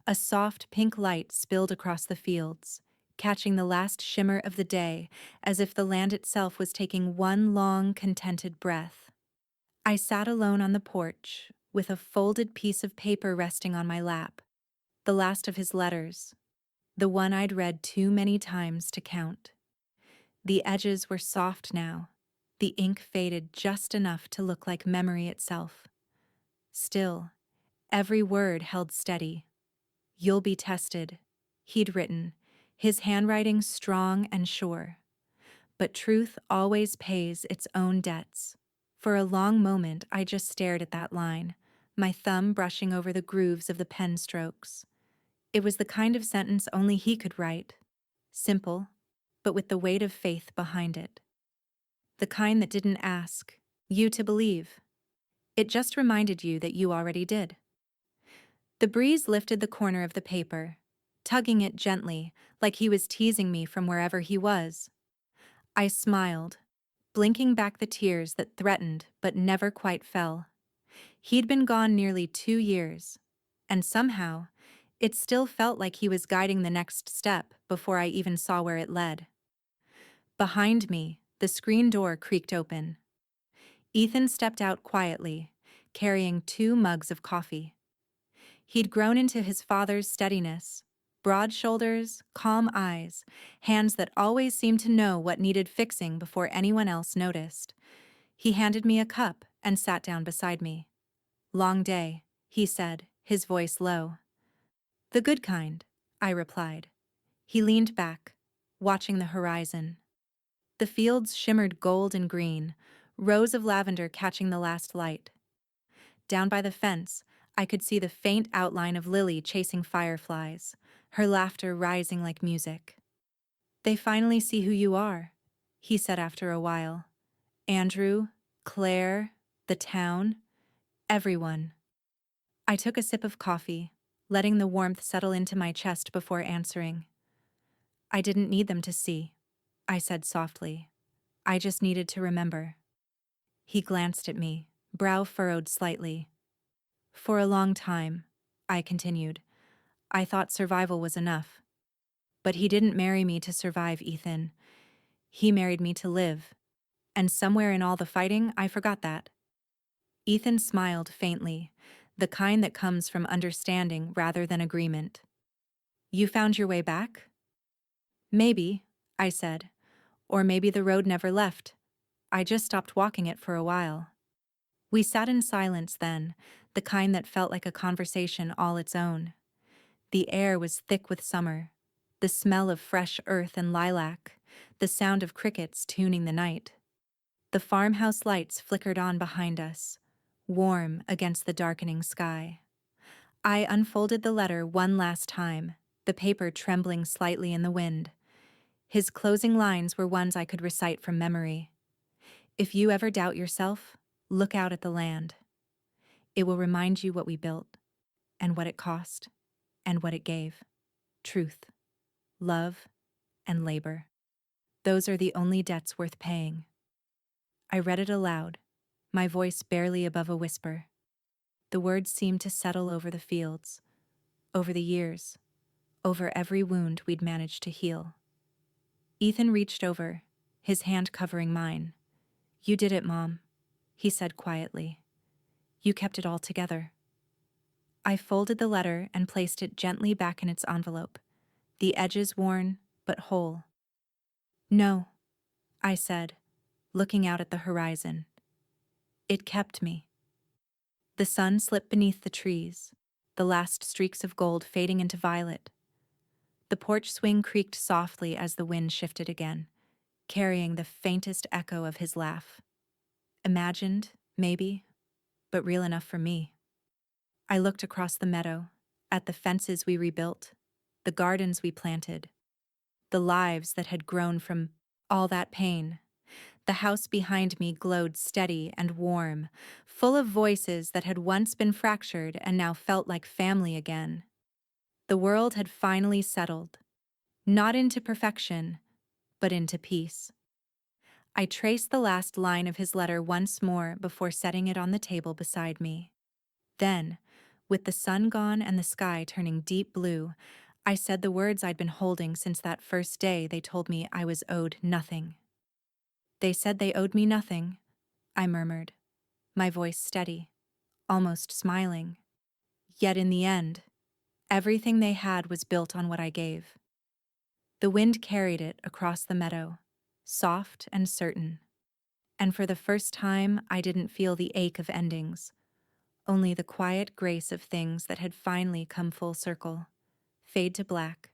A soft pink light spilled across the fields, catching the last shimmer of the day as if the land itself was taking one long, contented breath. I sat alone on the porch, with a folded piece of paper resting on my lap, the last of his letters, the one I'd read too many times to count. The edges were soft now, the ink faded just enough to look like memory itself. Still, every word held steady. "You'll be tested," he'd written, his handwriting strong and sure. But truth always pays its own debts. For a long moment I just stared at that line, my thumb brushing over the grooves of the pen strokes. It was the kind of sentence only he could write. Simple, but with the weight of faith behind it. The kind that didn't ask you to believe. It just reminded you that you already did. The breeze lifted the corner of the paper, tugging it gently, like he was teasing me from wherever he was. I smiled, blinking back the tears that threatened but never quite fell. He'd been gone nearly 2 years, and somehow, it still felt like he was guiding the next step before I even saw where it led. Behind me, the screen door creaked open. Ethan stepped out quietly, carrying 2 mugs of coffee. He'd grown into his father's steadiness, broad shoulders, calm eyes, hands that always seemed to know what needed fixing before anyone else noticed. He handed me a cup and sat down beside me. "Long day," he said, his voice low. "The good kind," I replied. He leaned back, watching the horizon. The fields shimmered gold and green, rows of lavender catching the last light. Down by the fence, I could see the faint outline of Lily chasing fireflies, her laughter rising like music. "They finally see who you are," he said after a while. "Andrew, Claire, the town, everyone." I took a sip of coffee, letting the warmth settle into my chest before answering. "I didn't need them to see," I said softly. "I just needed to remember." He glanced at me, brow furrowed slightly. "For a long time," I continued, "I thought survival was enough. But he didn't marry me to survive, Ethan. He married me to live. And somewhere in all the fighting, I forgot that." Ethan smiled faintly, the kind that comes from understanding rather than agreement. "You found your way back?" "Maybe," I said. "Or maybe the road never left. I just stopped walking it for a while." We sat in silence then, the kind that felt like a conversation all its own. The air was thick with summer, the smell of fresh earth and lilac, the sound of crickets tuning the night. The farmhouse lights flickered on behind us, warm against the darkening sky. I unfolded the letter one last time, the paper trembling slightly in the wind. His closing lines were ones I could recite from memory. "If you ever doubt yourself, look out at the land. It will remind you what we built, and what it cost, and what it gave. Truth, love, and labor. Those are the only debts worth paying." I read it aloud, my voice barely above a whisper. The words seemed to settle over the fields, over the years, over every wound we'd managed to heal. Ethan reached over, his hand covering mine. "You did it, Mom," he said quietly. "You kept it all together." I folded the letter and placed it gently back in its envelope, the edges worn but whole. "No," I said, looking out at the horizon. "It kept me." The sun slipped beneath the trees, the last streaks of gold fading into violet. The porch swing creaked softly as the wind shifted again, carrying the faintest echo of his laugh. Imagined, maybe, but real enough for me. I looked across the meadow, at the fences we rebuilt, the gardens we planted, the lives that had grown from all that pain, The house behind me glowed steady and warm, full of voices that had once been fractured and now felt like family again. The world had finally settled, not into perfection, but into peace. I traced the last line of his letter once more before setting it on the table beside me. Then, with the sun gone and the sky turning deep blue, I said the words I'd been holding since that first day they told me I was owed nothing. They said they owed me nothing, I murmured, my voice steady, almost smiling. Yet in the end, everything they had was built on what I gave. The wind carried it across the meadow, soft and certain. And for the first time, I didn't feel the ache of endings, only the quiet grace of things that had finally come full circle, fade to black,